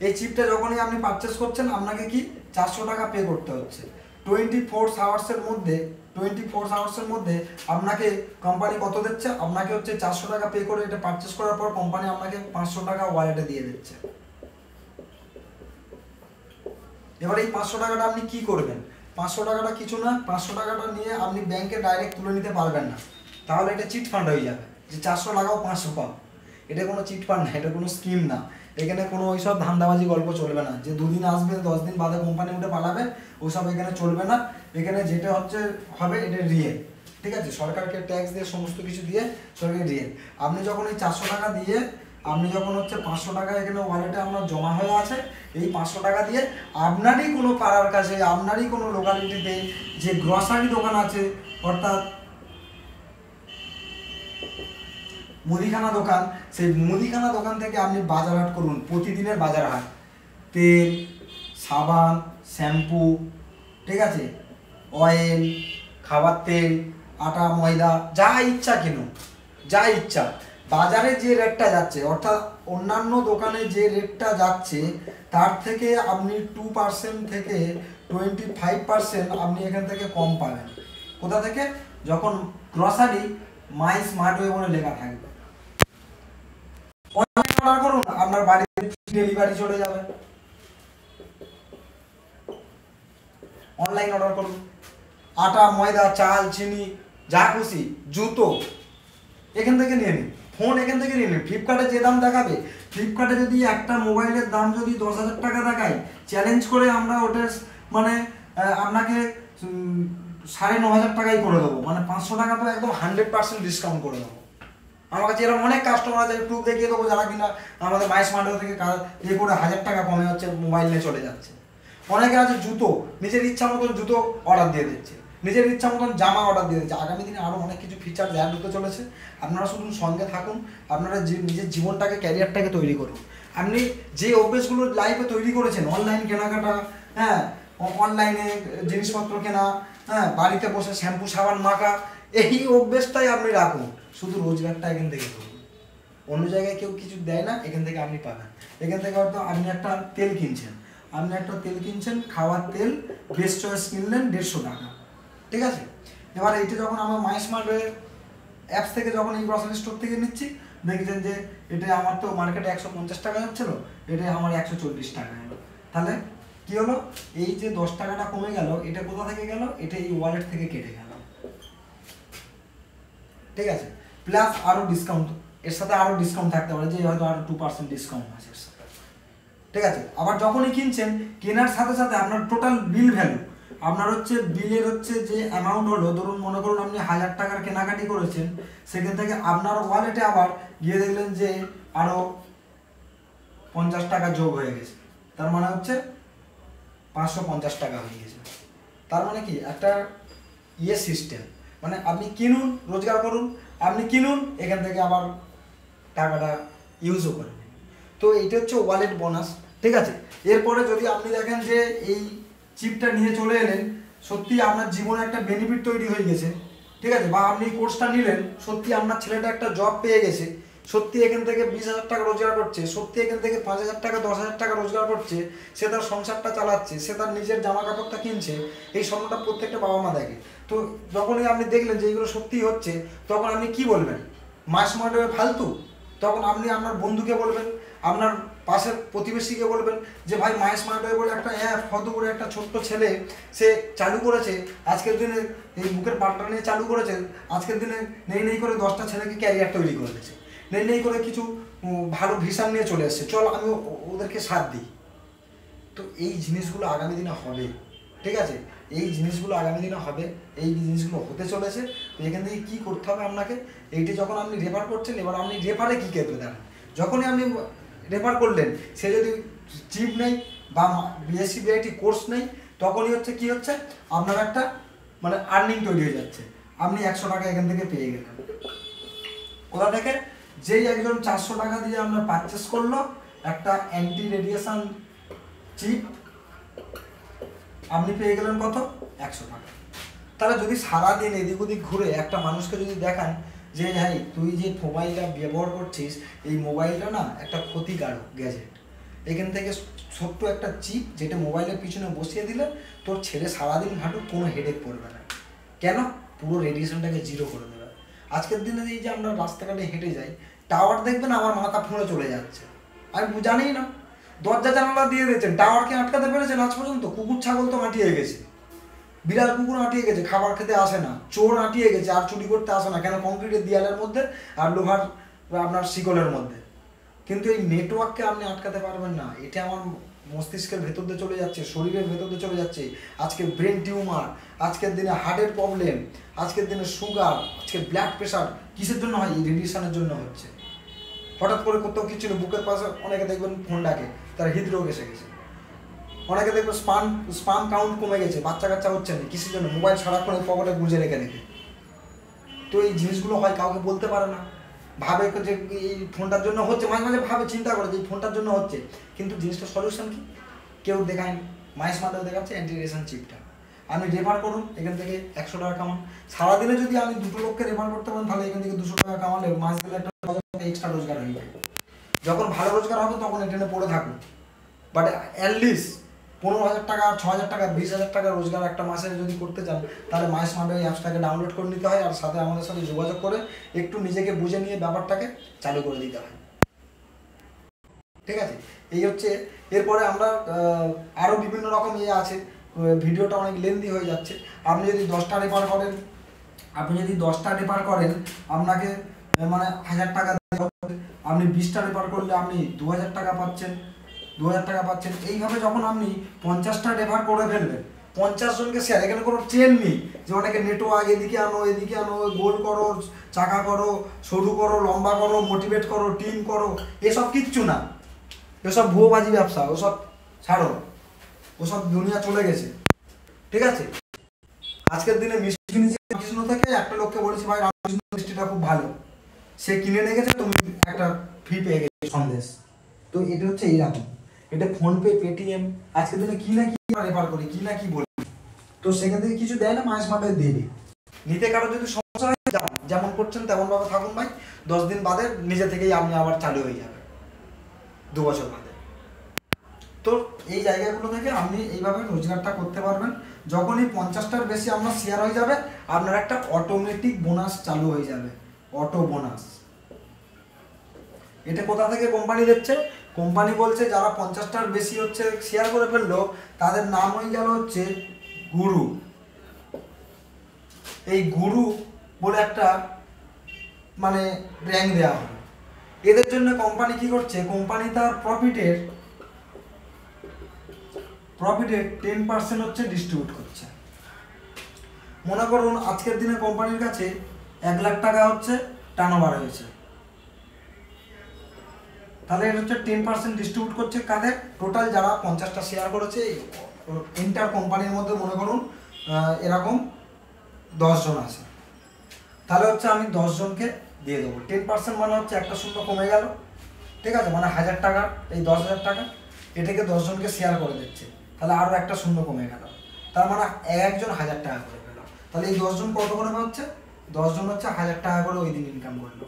এই চিপটা যখনই আপনি পারচেস করছেন, আপনাকে কি 400 টাকা পে করতে হচ্ছে। 24 আওয়ার্সের মধ্যে, 24 আওয়ার্সের মধ্যে আপনাকে কোম্পানি কত দিচ্ছে? আপনাকে হচ্ছে 400 টাকা পে করে এটা পারচেস করার পর কোম্পানি আপনাকে 500 টাকা ওয়ালেটে দিয়ে দিচ্ছে। এবার এই 500 টাকাটা আপনি কি করবেন? 500 টাকাটা কিছু না, 500 টাকাটা নিয়ে আপনি ব্যাংকে ডাইরেক্ট তুলে নিতে পারবেন না, তাহলে এটা চিট ফান্ড হয়ে যাবে। যে 400 লাগাও 500 পাও, এটা কোনো চিট ফান্ড না, এটা কোনো স্কিম না। এখানে কোনো ওইসব ধান্দাবাজি গল্প চলবে না, যে 2 দিন আসবে 10 দিন বাদে কোম্পানি উঠে পালাবে, ওইসব এখানে চলবে না। এখানে যেটা হচ্ছে হবে এটা রিয়েল। ঠিক আছে, সরকারকে ট্যাক্স দিয়ে সমস্ত কিছু দিয়ে সরকারি রিয়েল। আপনি যখন এই 400 টাকা দিয়ে, আপনি যখন হচ্ছে 500 টাকা এখানে ওয়ালেটে আপনার জমা হয়ে আছে, এই 500 টাকা দিয়ে আপনারই কোনো পাড়ার কাছে, আপনারই কোনো লোকালিটিতে যে গ্রসারি দোকান আছে, অর্থাৎ মুদিখানা দোকান, সেই মুদিখানা দোকান থেকে আপনি বাজার হাট করুন, প্রতিদিনের বাজার হাট, তেল, সাবান, শ্যাম্পু, ঠিক আছে, অয়েল, খাবার তেল, আটা, ময়দা, যা ইচ্ছা কিনুন, যা ইচ্ছা। বাজারে যে রেটটা যাচ্ছে, অর্থাৎ অন্যান্য দোকানে যে রেটটা যাচ্ছে, তার থেকে আপনি 2% থেকে 25% আপনি এখান থেকে কম পাবেন। কোথা থেকে? যখন গ্রসারি মাই স্মার্ট ওয়ে বলে লেখা থাকবে। অনলাইন অর্ডার করুন, আপনার বাড়িতে ডেলিভারি চলে যাবে। অনলাইন অর্ডার করুন, আটা, ময়দা, চাল, চিনি, যা খুশি, জুতো এখান থেকে নিয়ে নিন, ফোন এখান থেকে নিয়ে নিন। ফ্লিপকার্টে যে দাম দেখাবে, ফ্লিপকার্টে যদি একটা মোবাইলের দাম যদি 10,000 টাকা দেখায়, চ্যালেঞ্জ করে আমরা ওটা মানে আপনাকে 9,500 টাকাই করে দেবো, মানে 500 টাকা তো একদম 100% ডিসকাউন্ট করে দেবো। আমার কাছে এরকম অনেক কাস্টমার আছে, প্রুফ দেখিয়ে দেবো, যারা কিনা আমাদের মাই স্মার্ট থেকে ইয়ে করে 1000 টাকা কমে হচ্ছে মোবাইল নিয়ে চলে যাচ্ছে। অনেকে আছে জুতো, নিজের ইচ্ছা মতন জুতো অর্ডার দিয়ে দিচ্ছে, নিজের ইচ্ছা মতন জামা অর্ডার দিয়ে দিচ্ছে। আগামী দিনে আরও অনেক কিছু ফিচার অ্যাড হতে চলেছে। আপনারা শুধু সঙ্গে থাকুন, আপনারা নিজের জীবনটাকে, ক্যারিয়ারটাকে তৈরি করুন। আপনি যে অভ্যেসগুলো লাইফে তৈরি করেছেন, অনলাইন কেনাকাটা, হ্যাঁ, অনলাইনে জিনিসপত্র কেনা, হ্যাঁ, বাড়িতে বসে শ্যাম্পু সাবান মাখা, এই অভ্যেসটাই আপনি রাখুন। শুধু রোজগারটা এখান থেকে করুন, অন্য জায়গায় কেউ কিছু দেয় না, এখান থেকে আপনি পাবেন। এখান থেকে হয়তো আপনি একটা তেল কিনছেন, আপনি একটা তেল কিনছেন, খাওয়ার তেল বেস্ট চয়েস কিনলেন 150 টাকা, ঠিক আছে। এবার এইটা যখন আমার মাই স্মার্ট অ্যাপস থেকে যখন এই গ্রসারি স্টোর থেকে নিচ্ছি, দেখছেন যে এটা আমার তো মার্কেটে 150 টাকা যাচ্ছিল, এটা আমার 140 টাকা এলো। তাহলে কি হলো, এই যে 10 টাকাটা কমে গেল, এটা কোথা থেকে গেল, এটা এই ওয়ালেট থেকে কেটে গেল, ঠিক আছে। প্লাস আরও ডিসকাউন্ট, এর সাথে আরও ডিসকাউন্ট থাকতে পারে, যে হয়তো আরও 2% ডিসকাউন্ট আছে এর সাথে, ঠিক আছে। আবার যখনই কিনছেন, কেনার সাথে সাথে আপনার টোটাল বিল ভ্যালু, আপনার হচ্ছে বিলের হচ্ছে যে অ্যামাউন্ট হলো, ধরুন মনে করুন আপনি 1000 টাকার কেনাকাটি করেছেন, সেখান থেকে আপনার ওয়ালেটে আবার গিয়ে দেখলেন যে আরও 50 টাকা যোগ হয়ে গেছে, তার মানে হচ্ছে 550 টাকা হয়ে গেছে। তার মানে কি একটা সিস্টেম, মানে আপনি কিনুন, রোজগার করুন, আপনি কিনুন, এখান থেকে আবার টাকাটা ইউজও করেন। তো এইটা হচ্ছে ওয়ালেট বোনাস, ঠিক আছে। এরপরে যদি আপনি দেখেন যে এই চিপটা নিয়ে চলে এলেন, সত্যি আপনার জীবনে একটা বেনিফিট তৈরি হয়ে গেছে, ঠিক আছে, বা আপনি কোর্সটা নিলেন, সত্যি আপনার ছেলেটা একটা জব পেয়ে গেছে, সত্যি এখান থেকে 20,000 টাকা রোজগার করছে, সত্যি এখান থেকে 5,000 টাকা 10,000 টাকা রোজগার করছে, সে তার সংসারটা চালাচ্ছে, সে তার নিজের জামা কাপড়টা কিনছে, এই স্বপ্নটা প্রত্যেকটা বাবা মা দেখে। তো যখনই আপনি দেখলেন যে এইগুলো সত্যিই হচ্ছে, তখন আপনি কি বলবেন, মাস মার্টে ফালতু? তখন আপনি আপনার বন্ধুকে বলবেন, আপনার পাশের প্রতিবেশীকে বলবেন যে ভাই মাই স্মার্ট ওয়ে বলে একটা অ্যাপ হয়তো করে একটা ছোট্ট ছেলে সে চালু করেছে, আজকের দিনে এই বুকের পাল্টা নিয়ে চালু করেছে, আজকের দিনে নেই নেই করে 10টা ছেলেকে ক্যারিয়ার তৈরি করে দিয়েছে, নেই নেই করে কিছু ভালো ভিশন নিয়ে চলে এসছে, চল আমি ওদেরকে সাথ দিই। তো এই জিনিসগুলো আগামী দিনে হবে, ঠিক আছে, এই জিনিসগুলো আগামী দিনে হবে, এই জিনিসগুলো হতে চলেছে। তো এখান থেকে কী করতে হবে আপনাকে, এইটি যখন আপনি রেফার করছেন, এবার আপনি রেফারে কী করতে দেন, যখনই আপনি রেফার করলেন, সে যদি চিপ নেই বা বিএসসি বিআইটি কোর্স নেই, তখনই হচ্ছে কি হচ্ছে, আপনার একটা মানে আর্নিং তৈরি হয়ে যাচ্ছে, আপনি 100 টাকা এখান থেকে পেয়ে গেলেন। ওরা থেকে যেই একজন 400 টাকা দিয়ে আপনার পারচেস করলো একটা অ্যান্টি রেডিয়েশন চিপ, আপনি পেয়ে গেলেন কত, 100 টাকা। তাহলে যদি সারাদিন এদিক ওদিক ঘুরে একটা মানুষকে যদি দেখান যে ভাই তুই যে মোবাইলটা ব্যবহার করছিস, এই মোবাইলটা না একটা ক্ষতিকারক গ্যাজেট, এখান থেকে ছোট্ট একটা চিপ যেটা মোবাইলের পিছনে বসিয়ে দিলে তোর ছেলে সারাদিন হাঁটুক, কোনো হেডেক পড়বে না, কেন, পুরো রেডিয়েশনটাকে জিরো করে দেবে। আজকের দিনে এই যে আমরা রাস্তাঘাটে হেঁটে যাই, টাওয়ার দেখবেন আমার মাথা ফুঁড়ে চলে যাচ্ছে, আমি জানি না, দরজা জানালা দিয়ে দিয়েছেন, টাওয়ারকে আটকাতে পেরেছেন আজ পর্যন্ত? কুকুর ছাগল তো আঁটিয়ে গেছে, বিড়াল কুকুর আঁটিয়ে গেছে, খাবার খেতে আসে না, চোর আঁটিয়ে গেছে, আর চুরি করতে আসে না, কেন, কংক্রিটের দেয়ালের মধ্যে আর লোহার আপনার শিকলের মধ্যে। কিন্তু এই নেটওয়ার্ককে আপনি আটকাতে পারবেন না, এটা আমার মস্তিষ্কের ভেতর দিয়ে চলে যাচ্ছে, শরীরের ভেতর দিয়ে চলে যাচ্ছে। আজকে ব্রেন টিউমার, আজকের দিনে হার্টের প্রবলেম, আজকের দিনে সুগার, আজকে ব্লাড প্রেশার, কিসের জন্য হয়, এই রেডিয়েশনের জন্য হচ্ছে। হঠাৎ করে কোথাও কিছু বুকের পাশে অনেকে দেখবেন ফোন ডাকে, তার হৃদরোগ এসে গেছে, অনেকে দেখবেন স্পাম কাউন্ট কমে গেছে, বাচ্চা কাচ্চা হচ্ছে না, কিসের জন্য, মোবাইল সারাক্ষণ পকেটে গুঁজে রেখে রেখে। তো এই জিনিসগুলো হয়, কাউকে বলতে পারে না, ভাবে যে এই ফোনটার জন্য হচ্ছে, মাঝে মাঝে ভাবে, চিন্তা করে যে এই ফোনটার জন্য হচ্ছে, কিন্তু জিনিসটা সলিউশন কি কেউ দেখায়। মাই স্মার্টে দেখাচ্ছে অ্যান্টি রেডিয়েশন চিপটা, আপনি রেফার করুন, এখান থেকে 100 টাকা কামান। সারাদিনে যদি আমি 2টো লোককে রেফার করতে পারেন, তাহলে এখান থেকে 200 টাকা কামালে মাস গেলে একটা এক্সট্রা রোজগার হয়ে যায়। যখন ভালো রোজগার হবে তখন এখানে পড়ে থাকুন, বাট অ্যাটলিস্ট 15,000 টাকা, 6,000 টাকা, 20,000 টাকা রোজগার একটা মাসে যদি করতে চান, তাহলে মাই স্মার্ট ওই অ্যাপসটাকে ডাউনলোড করে নিতে হয়, আর সাথে আমাদের সাথে যোগাযোগ করে একটু নিজেকে বুঝে নিয়ে ব্যাপারটাকে চালু করে দিতে হয়, ঠিক আছে। এই হচ্ছে, এরপরে আমরা আরও বিভিন্ন রকম আছে, ভিডিওটা অনেক লেন্দি হয়ে যাচ্ছে। আপনি যদি 10টা রেফার করেন, আপনাকে মানে 1,000 টাকা, আপনি 20টা রেফার করলে আপনি 2,000 টাকা পাচ্ছেন, 2,000 টাকা পাচ্ছেন। এইভাবে যখন আপনি 50টা রেফার করে ফেলবেন, 50 জনকে শেয়ার, এখানে কোনো ট্রেন নেই যে অনেকে নেটওয়ার্ক এদিকে আনো এদিকে আনো, গোল করো, চাকা করো, সরু করো, লম্বা করো, মোটিভেট করো, টিম করো, এসব কিচ্ছু না, এসব ভুয়োবাজি ব্যবসা, ওসব ছাড়ো, ওসব দুনিয়া চলে গেছে, ঠিক আছে। আজকের দিনে মিষ্টি কৃষ্ণ থেকে একটা লোককে বলেছি ভাই রামকৃষ্ণ মিষ্টিটা খুব ভালো, সে কিনে নিয়ে গেছে, তুমি একটা ফ্রি পেয়ে গেছে সন্দেশ। তো এটা হচ্ছে এইরকম, এটা ফোনপে, পেটিএম, আজকের দিনে কি না কি রেফার করি, কি না কি বলি, তো সেখান থেকে কিছু দেয় না, মাস মাঠে দেবে। নিতে কারো যদি সমস্যা হয়, যেমন করছেন তেমন ভাবে থাকুন ভাই, 10 দিন বাদে নিজে থেকেই আপনি আবার চালু হয়ে যাবে, 2 বছর বাদে। তো এই জায়গাগুলো থেকে আপনি এইভাবে রোজগারটা করতে পারবেন। যখনই 50টার বেশি আপনার শেয়ার হয়ে যাবে, আপনার একটা অটোমেটিক বোনাস চালু হয়ে যাবে, অটো বোনাস। এটা কোথা থেকে কোম্পানি দিচ্ছে? কোম্পানি বলছে যারা 50টার বেশি হচ্ছে শেয়ার করে ফেললো, তাদের নাম হয়ে গেল হচ্ছে গুরু। এই গুরু বলে একটা মানে র্যাঙ্ক দেওয়া হবে। এদের জন্য কোম্পানি কি করছে? কোম্পানি তার প্রফিটের 10% হচ্ছে ডিস্ট্রিবিউট করছে। মনে করুন আজকের দিনে কোম্পানির কাছে 1 লাখ টাকা হচ্ছে টার্নওভার হয়েছে, তাহলে এটা হচ্ছে 10% ডিস্ট্রিবিউট করছে কাদের? টোটাল যারা 50টা শেয়ার করেছে ইন্টার কোম্পানির মধ্যে। মনে করুন এরকম 10 জন আছে, তাহলে হচ্ছে আমি 10 জনকে দিয়ে দেবো। 10% মানে হচ্ছে একটা শূন্য কমে গেল, ঠিক আছে, মানে 1000 টাকা, এই 10,000 টাকা এটাকে 10 জনকে শেয়ার করে দিচ্ছে, তাহলে আরও একটা শূন্য কমে গেল, তার মানে একজন 1000 টাকা করে পেল। তাহলে এই 10 জন কত করে হচ্ছে? 10 জন হচ্ছে 1000 টাকা করে ওই দিন ইনকাম করলো,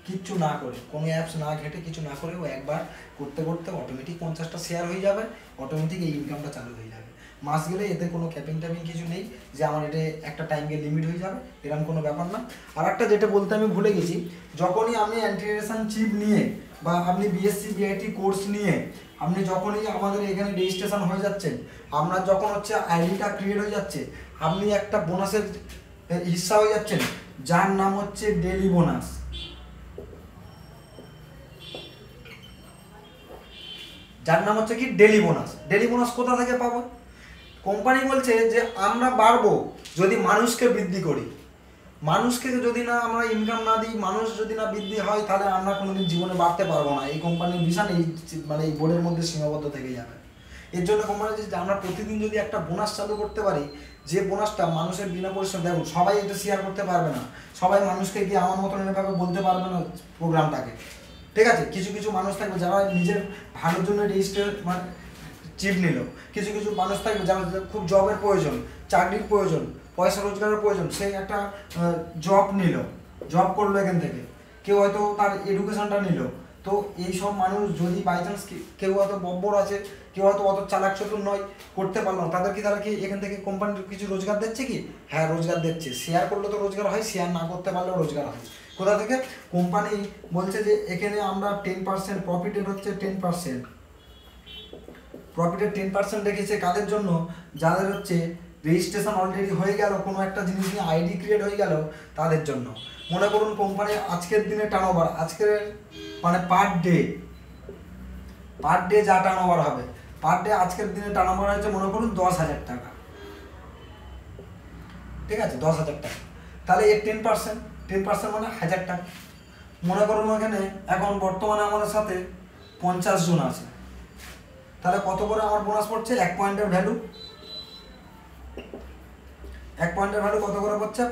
কিচ্ছু না করে, কোনো অ্যাপস না ঘেটে, কিছু না করে। ও একবার করতে করতে অটোমেটিক 50টা শেয়ার হয়ে যাবে, অটোমেটিক এই ইনকামটা চালু হয়ে যাবে। মাস গেলে এতে কোনো ক্যাপিং ট্যাপিং কিছু নেই যে আমার এটা একটা টাইমকে লিমিট হয়ে যাবে, এরকম কোনো ব্যাপার না। আর একটা যেটা বলতে আমি ভুলে গেছি, যখনই আপনি অ্যান্টিগ্রেশন চিপ নিয়ে বা আপনি বিএসসি বিআইটি কোর্স নিয়ে আপনি যখনই আমাদের এখানে রেজিস্ট্রেশন হয়ে যাচ্ছেন, আপনার যখন হচ্ছে আইডিটা ক্রিয়েট হয়ে যাচ্ছে, আপনি একটা বোনাসের হিস্সা হয়ে যাচ্ছেন, যার নাম হচ্ছে ডেলি বোনাস। যার নাম হচ্ছে কি ডেলি বোনাস। ডেলি বোনাস কোথা থেকে পাবো? কোম্পানি বলছে যে আমরা বাড়বো যদি মানুষকে বৃদ্ধি করি। মানুষকে যদি না আমরা ইনকাম না দিই, মানুষ যদি না বৃদ্ধি হয়, তাহলে আমরা কোনোদিন জীবনে বাড়তে পারবো না। এই কোম্পানির ভিশন এই মানে এই বোর্ডের মধ্যে সীমাবদ্ধ থেকে যাবে। এর জন্য কোম্পানি যে আমরা প্রতিদিন যদি একটা বোনাস চালু করতে পারি, যে বোনাসটা মানুষের বিনা পরিশ্রম, দেখুন সবাই এটা শেয়ার করতে পারবে না, সবাই মানুষকে গিয়ে আমার মতন এভাবে বলতে পারবে না প্রোগ্রামটাকে, ঠিক আছে। কিছু কিছু মানুষ থাকবে যারা নিজের ভালোর জন্য রেজিস্টার মানে চিপ নিল, কিছু কিছু মানুষ থাকবে যারা খুব জবের প্রয়োজন, চাকরির প্রয়োজন, পয়সা রোজগারের প্রয়োজন, সে একটা জব নিল, জব করলো এখান থেকে। কেউ হয়তো তার এডুকেশনটা নিল। তো এইসব মানুষ যদি বাই চান্স কেউ হয়তো বব্বর আছে, কেউ হয়তো অত চালাক চতুর নয়, করতে পারলো না, তাদেরকে তারা কি এখান থেকে কোম্পানির কিছু রোজগার দিচ্ছে কি? হ্যাঁ, রোজগার দিচ্ছে। শেয়ার করলে তো রোজগার হয়, শেয়ার না করতে পারলেও রোজগার হয়। কোথা থেকে? কোম্পানি বলছে যে এখানে আমরা 10% প্রফিটের হচ্ছে 10%, প্রফিটের 10% রেখেছে কাদের জন্য? যাদের হচ্ছে রেজিস্ট্রেশন অলরেডি হয়ে গেল, কোনো একটা জিনিস নিয়ে আইডি ক্রিয়েট হয়ে গেল, তাদের জন্য। মনে করুন কোম্পানি আজকের দিনে টার্নওভার, আজকের মানে পার ডে যা টার্নওভার হবে, পার ডে আজকের দিনে টার্নওভার হয়েছে মনে করুন 10,000 টাকা, ঠিক আছে, 10,000 টাকা। তাহলে এর 10% মানে 1000 টাকা। মনে করুন ওখানে এখন বর্তমানে আমাদের সাথে 50 জন আছে, তাহলে কত করে আমার বোনাস পড়ছে? 1 পয়েন্টের ভ্যালু, 1 পয়েন্টের ভ্যালু কত করে পড়ছে?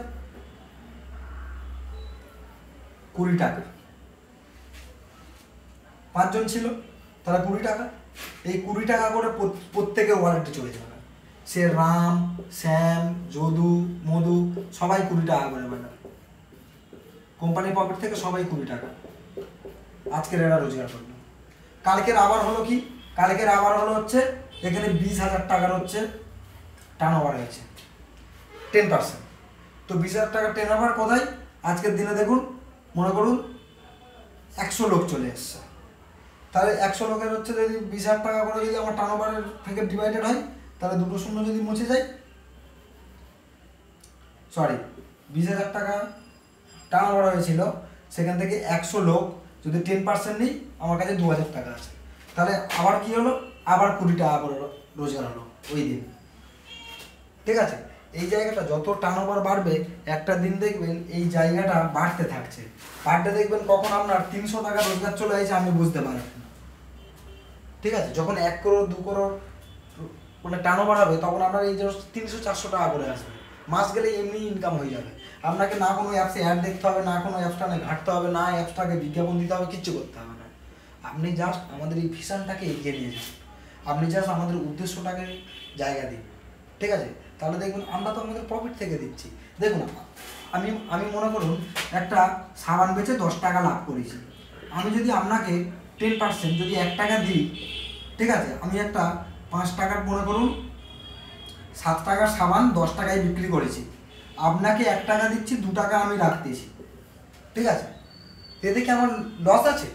20 টাকা। 5 জন ছিল, তাহলে 20 টাকা। এই 20 টাকা করে প্রত্যেকের ওয়ালেটে চলে যাবে। সে রাম, শ্যাম, যদু, মধু সবাই 20 টাকা করে পাবে। কোম্পানির প্রফিট থেকে সবাই 20 টাকা আজকের এরা রোজগার করলো। কালকের আবার হলো কি? কালকের আবার হলো হচ্ছে এখানে 20,000 টাকার হচ্ছে টার্নওভার হয়েছে, 10%। তো 20,000 টাকা টার্নওভার কোথায়? আজকের দিনে দেখুন মনে করুন 100 লোক চলে এসছে, তাহলে 100 লোকের হচ্ছে যদি 20,000 টাকা করে যদি আমার টার্নওভারের থেকে ডিভাইডেড হয়, তাহলে দুটো শূন্য যদি মুছে যায়, সরি 20,000 টাকা টার্নওভার হয়েছিল, সেখান থেকে 100 লোক যদি 10% নিই, আমার কাছে 2,000 টাকা আছে। তাহলে আবার কি হলো? আবার 20 টাকা করে রোজগার হলো ওই দিন, ঠিক আছে। এই জায়গাটা যত টার্নওভার বাড়বে, একটা দিন দেখবেন এই জায়গাটা বাড়তে থাকছে, বাড়তে দেখবেন কখন আপনার 300 টাকা রোজগার চলে আসছে আপনি বুঝতে পারবেন না, ঠিক আছে। যখন 1 করোড় 2 করোড় মানে টার্নওভার হবে, তখন আপনার এই যে 300-400 টাকা করে আসবে, মাস গেলে এমনি ইনকাম হয়ে যাবে। আপনাকে না কোনো অ্যাপসে অ্যাড দেখতে হবে, না কোনো অ্যাপসটা ঘাঁটতে হবে, না অ্যাপসটাকে বিজ্ঞাপন দিতে হবে, কিচ্ছু করতে হবে না। আপনি জাস্ট আমাদের এই ভিশনটাকে এগিয়ে নিয়ে যান, আপনি জাস্ট আমাদের উদ্দেশ্যটাকে জায়গা দিন, ঠিক আছে। তাহলে দেখবেন আমরা তো আমাদের প্রফিট থেকে দিচ্ছি। দেখুন আমি মনে করুন একটা সাবান বেচে 10 টাকা লাভ করেছি, আমি যদি আপনাকে 10% যদি 1 টাকা দিই, ঠিক আছে, আমি একটা 5 টাকার মনে করুন 7 টাকার সাবান 10 টাকায় বিক্রি করেছি, আপনাকে 1 টাকা দিচ্ছি, 2 টাকা আমি রাখতেছি, ঠিক আছে, এতে কি আমার লস আছে?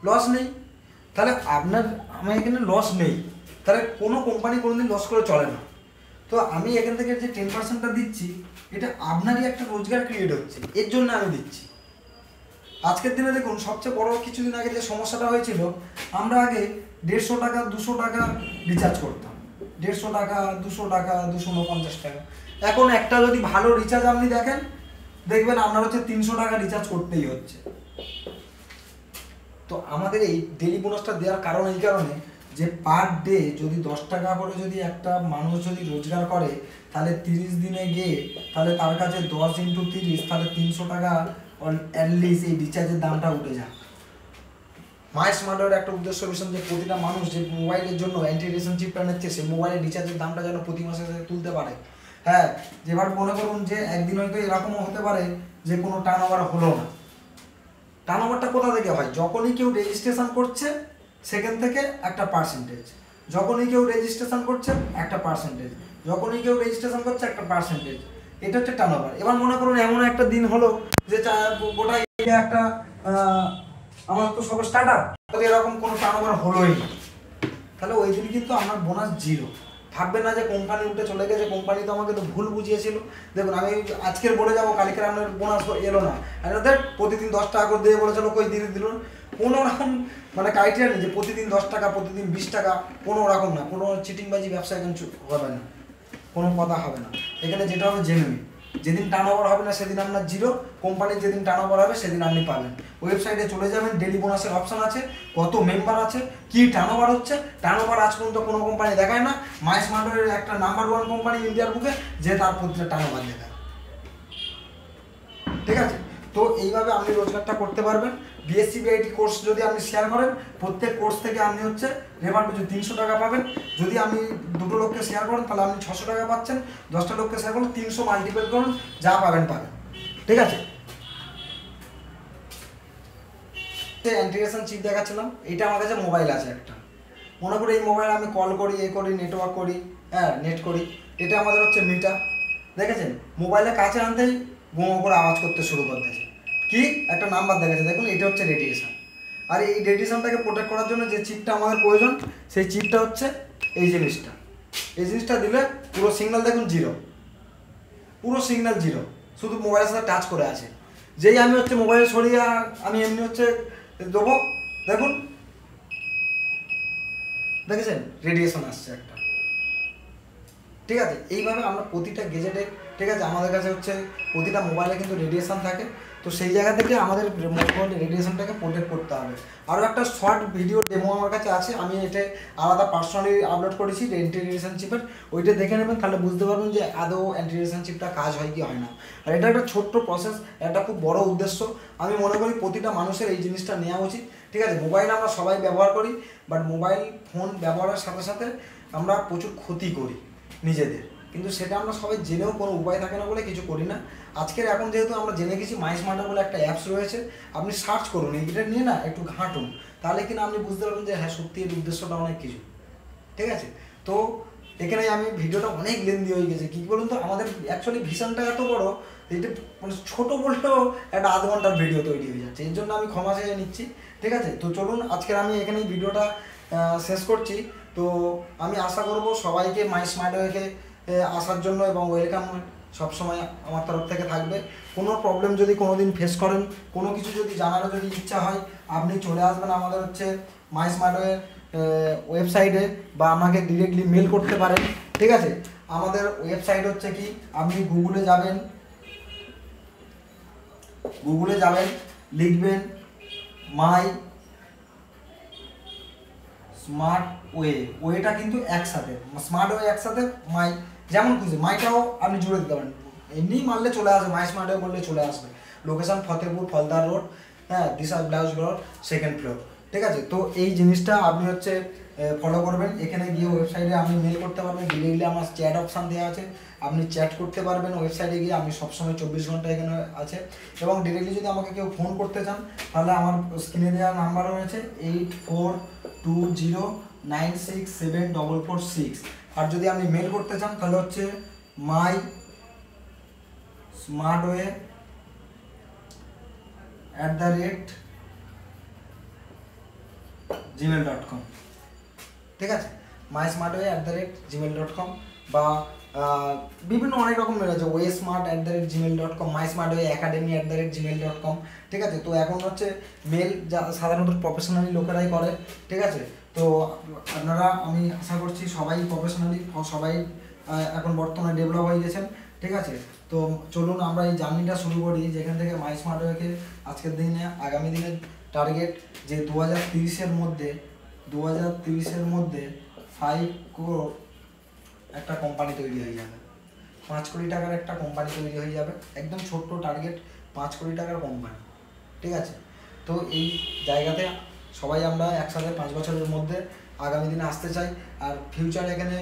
লস নেই। তাহলে আমার এখানে লস নেই, তাহলে কোনো কোম্পানি কোনোদিন লস করে চলে না। তো আমি এখান থেকে যে 10%টা দিচ্ছি, এটা আপনারই একটা রোজগার ক্রিয়েট হচ্ছে, এর জন্য আমি দিচ্ছি। আজকের দিনে দেখুন, সবচেয়ে বড় কিছুদিন আগে যে সমস্যাটা হয়েছিল, আমরা আগে 150 টাকা 200 টাকা রিচার্জ করতাম, 150 টাকা 200 টাকা 249 টাকা। এখন একটা যদি ভালো রিচার্জ আপনি দেখেন, দেখবেন আপনার হচ্ছে 300 টাকা রিচার্জ করতেই হচ্ছে। তো আমাদের এই ডেলি বোনাসটা দেওয়ার কারণ এই কারণে যে পার ডে যদি 10 টাকা করে যদি একটা মানুষ যদি রোজগার করে, তাহলে 30 দিনে গিয়ে তাহলে তার কাছে 10 × 30, তাহলে 300 টাকা অ্যাটলিস্ট এই রিচার্জের দামটা উঠে যায়। মাই স্মার্টের একটা উদ্দেশ্য ভীষণ যে প্রতিটা মানুষ যে মোবাইলের জন্য অ্যান্টি রিলেশনশিপ প্ল্যান নিচ্ছে, সে মোবাইলের রিচার্জের দামটা যেন প্রতি মাসে তুলতে পারে। হ্যাঁ, যেবার মনে করুন যে একদিন হয়তো এরকমও হতে পারে যে কোনো টার্ন ওভার হলো না। টার্ন ওভারটা কোথা থেকে হয়? যখনই কেউ রেজিস্ট্রেশন করছে সেখান থেকে একটা পার্সেন্টেজ, যখনই কেউ রেজিস্ট্রেশন করছে একটা পার্সেন্টেজ, যখনই কেউ রেজিস্ট্রেশন করছে একটা পার্সেন্টেজ, এটা হচ্ছে টার্ন ওভার। এবার মনে করুন এমন একটা দিন হলো যে গোটা একটা আমার তো সব স্টার্ট আপ, তাহলে এরকম কোনো টার্ন ওভার হলোই না, তাহলে ওই দিন কিন্তু আমার বোনাস 0। ভাববেন না যে কোম্পানি উঠে চলে গেছে, কোম্পানি তো আমাকে তো ভুল বুঝিয়েছিল। দেখুন, আমি আজকের বলে যাবো, কালকের আপনার বোনাস এলো না, আর প্রতিদিন 10 টাকা করে দিয়ে বলেছিল, কই দিয়ে দিল। কোনো রকম মানে ক্রাইটেরিয়া নেই যে প্রতিদিন 10 টাকা, প্রতিদিন 20 টাকা, কোনো রকম না, কোনো চিটিংবাজি ব্যবসা এখানে হবে না, কোনো কথা হবে না। এখানে যেটা হবে জেনুইন, যেদিন টার্ন ওভার হবে না সেদিন আপনার 0, কোম্পানির যেদিন টার্ন ওভার হবে সেদিন আপনি পাবেন। ওয়েবসাইটে চলে যাবেন, ডেলি বোনাসের অপশন আছে, কত মেম্বার আছে, কি টার্ন ওভার হচ্ছে। টার্ন ওভার আজ পর্যন্ত কোনো কোম্পানি দেখায় না, মাই স্মার্টের একটা নাম্বার 1 কোম্পানি ইন্ডিয়ার বুকে যে তার প্রতিটা টার্ন ওভার দেখায়। ঠিক আছে, তো এইভাবে আপনি রোজগারটা করতে পারবেন। বিএসসি বিআইটি কোর্স যদি আপনি শেয়ার করেন, প্রত্যেক কোর্স থেকে আপনি হচ্ছে রেফার পেজে 300 টাকা পাবেন। যদি আপনি 2টো লোককে শেয়ার করেন তাহলে আপনি 600 টাকা পাচ্ছেন। 10টা লোককে শেয়ার করুন, 300 মাল্টিপল করুন, যা পাবেন। ঠিক আছে, অ্যান্টিরেশন চিপ দেখাচ্ছিলাম, এটা আমার কাছে মোবাইল আছে একটা। মনে করি এই মোবাইল আমি কল করি, করি, নেটওয়ার্ক করি, হ্যাঁ নেট করি। এটা আমাদের হচ্ছে মিটার, দেখেছেন? মোবাইলের কাছে আনতেই গোঁ করে আওয়াজ করতে শুরু করতেছে। কি একটা নাম্বার দেখাচ্ছে, দেখুন এটা হচ্ছে রেডিয়েশন। আর এই রেডিয়েশনটাকে প্রোটেক্ট করার জন্য যে চিপটা আমাদের প্রয়োজন, সেই চিপটা হচ্ছে এই জিনিসটা। এই জিনিসটা দিলে পুরো সিগন্যাল দেখুন 0, পুরো সিগন্যাল 0, শুধু মোবাইলের সাথে টাচ করে আছে। যেই আমি হচ্ছে মোবাইল সরিয়ে আমি এমনি হচ্ছে দেবো, দেখুন দেখেছেন রেডিয়েশন আসছে একটা। ঠিক আছে, এইভাবে আমরা প্রতিটা গেজেটে, ঠিক আছে, আমাদের কাছে হচ্ছে প্রতিটা মোবাইলে কিন্তু রেডিয়েশন থাকে। তো সেই জায়গা থেকে আমাদের মোবাইল রেডিয়েশনটাকে প্রোটেক্ট করতে হবে। আরও একটা শর্ট ভিডিও ডেমো আমার কাছে আছে, আমি এটা আলাদা পার্সোনালি আপলোড করেছি অ্যান্টি রেডিয়েশন চিপের, ওইটা দেখে নেবেন, তাহলে বুঝতে পারবেন যে আদৌ অ্যান্টি রেডিয়েশন চিপটা কাজ হয় কি হয় না। আর এটা একটা ছোট্ট প্রসেস, একটা খুব বড় উদ্দেশ্য। আমি মনে করি প্রতিটা মানুষের এই জিনিসটা নেওয়া উচিত। ঠিক আছে, মোবাইল আমরা সবাই ব্যবহার করি, বাট মোবাইল ফোন ব্যবহারের সাথে সাথে আমরা প্রচুর ক্ষতি করি নিজেদের, কিন্তু সেটা আমরা সবাই জেনেও কোনো উপায় থাকে না বলে কিছু করি না। আজকের এখন যেহেতু আমরা জেনে গেছি, মাই স্মার্টার বলে একটা অ্যাপস রয়েছে, আপনি সার্চ করুন, এটা নিয়ে না একটু ঘাঁটুন, তাহলে কিনা আপনি বুঝতে পারবেন যে হ্যাঁ সত্যি এর উদ্দেশ্যটা অনেক কিছু। ঠিক আছে, তো এখানে আমি ভিডিওটা অনেক লেন্দি হয়ে গেছে। কী বলুন তো, আমাদের অ্যাকচুয়ালি ভিশনটা এত বড়, এটা মানে ছোটো বললেও একটা আধ ঘন্টার ভিডিও তৈরি হয়ে যাচ্ছে, এর জন্য আমি ক্ষমা চেয়ে নিচ্ছি। ঠিক আছে, তো চলুন আজকের আমি এখানেই ভিডিওটা শেষ করছি। তো আমি আশা করব সবাইকে মাই স্মার্ট ওয়েকে আসার জন্য, এবং ওয়েলকাম সবসময় আমার তরফ থেকে থাকবে। কোনো প্রবলেম যদি কোনো দিন ফেস করেন, কোনো কিছু যদি জানারও যদি ইচ্ছা হয়, আপনি চলে আসবেন আমাদের হচ্ছে মাই স্মার্ট ওয়ের ওয়েবসাইটে, বা আমাকে ডিরেক্টলি মেল করতে পারেন। ঠিক আছে, আমাদের ওয়েবসাইট হচ্ছে কি, আপনি গুগলে যাবেন, লিখবেন মাই স্মার্ট ওয়েটা কিন্তু একসাথে, স্মার্ট ওয়ে একসাথে, মাই যেমন খুঁজে, মাইটাও আপনি জুড়ে দিতে পারেন, এমনি মারলে চলে আসবে, মাই স্মার্ট ওয়ে বললে চলে আসবে। লোকেশন ফতেপুর ফলদার রোড, হ্যাঁ, দিশা ব্লাউজ ঘর, 2nd ফ্লোর। ঠিক আছে, তো এই জিনিসটা আপনি হচ্ছে ফলো করবেন। এখানে গিয়ে ওয়েবসাইটে আপনি মেল করতে পারবেন, ডিরেক্টলি আমার চ্যাট অপশান দেওয়া আছে, আপনি চ্যাট করতে পারবেন ওয়েবসাইটে গিয়ে। আমি সবসময় 24 ঘন্টা এখানে আছে, এবং ডিরেক্টলি যদি আমাকে কেউ ফোন করতে চান, তাহলে আমার স্ক্রিনে দেওয়া নাম্বার রয়েছে 8420 967446। আর যদি আপনি মেল করতে চান তাহলে হচ্ছে মাই স্মার্টওয়ে @gmail.com। ঠিক আছে, mysmartway@gmail.com বা বিভিন্ন অনেক রকম মেল আছে, waysmart@gmail.com, mysmartway@gmail.com। ঠিক আছে, তো এখন হচ্ছে মেল যা সাধারণত প্রফেশনালি লোকেরাই করে। ঠিক আছে, তো আপনারা, আমি আশা করছি সবাই প্রফেশনালি, সবাই এখন বর্তমানে ডেভেলপ হয়ে গেছেন। ঠিক আছে, তো চলুন আমরা এই জার্নিটা শুরু করি, যেখান থেকে মাই স্মার্টওয়েকে আজকের দিনে, আগামী দিনের টার্গেট যে 2030-এর মধ্যে 5 crore একটা কোম্পানি তৈরি হয়ে যাবে, 5 কোটি টাকার একটা কোম্পানি তৈরি হয়ে যাবে। একদম ছোট্ট টার্গেট, 5 কোটি টাকার কোম্পানি। ঠিক আছে, তো এই জায়গাতে সবাই আমরা একসাথে 5 বছরের মধ্যে আগামী দিনে আসতে চাই। আর ফিউচার, এখানে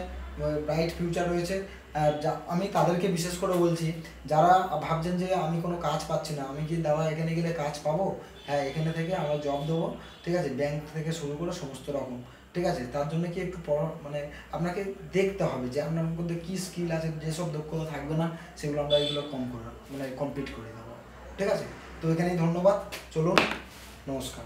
ব্রাইট ফিউচার রয়েছে। আর আমি তাদেরকে বিশেষ করে বলছি যারা ভাবছেন যে আমি কোনো কাজ পাচ্ছি না, আমি কি দাদা এখানে গেলে কাজ পাবো? হ্যাঁ, এখানে থেকে আমরা জব দেবো। ঠিক আছে, ব্যাংক থেকে শুরু করে সমস্ত রকম। ঠিক আছে, তার জন্য কি একটু মানে আপনাকে দেখতে হবে যে আপনার মধ্যে কী স্কিল আছে, যেসব দক্ষতা থাকবে না সেগুলো আমরা এগুলো কমপ্লিট করে দেবো। ঠিক আছে, তো এখানেই ধন্যবাদ, চলুন, নমস্কার।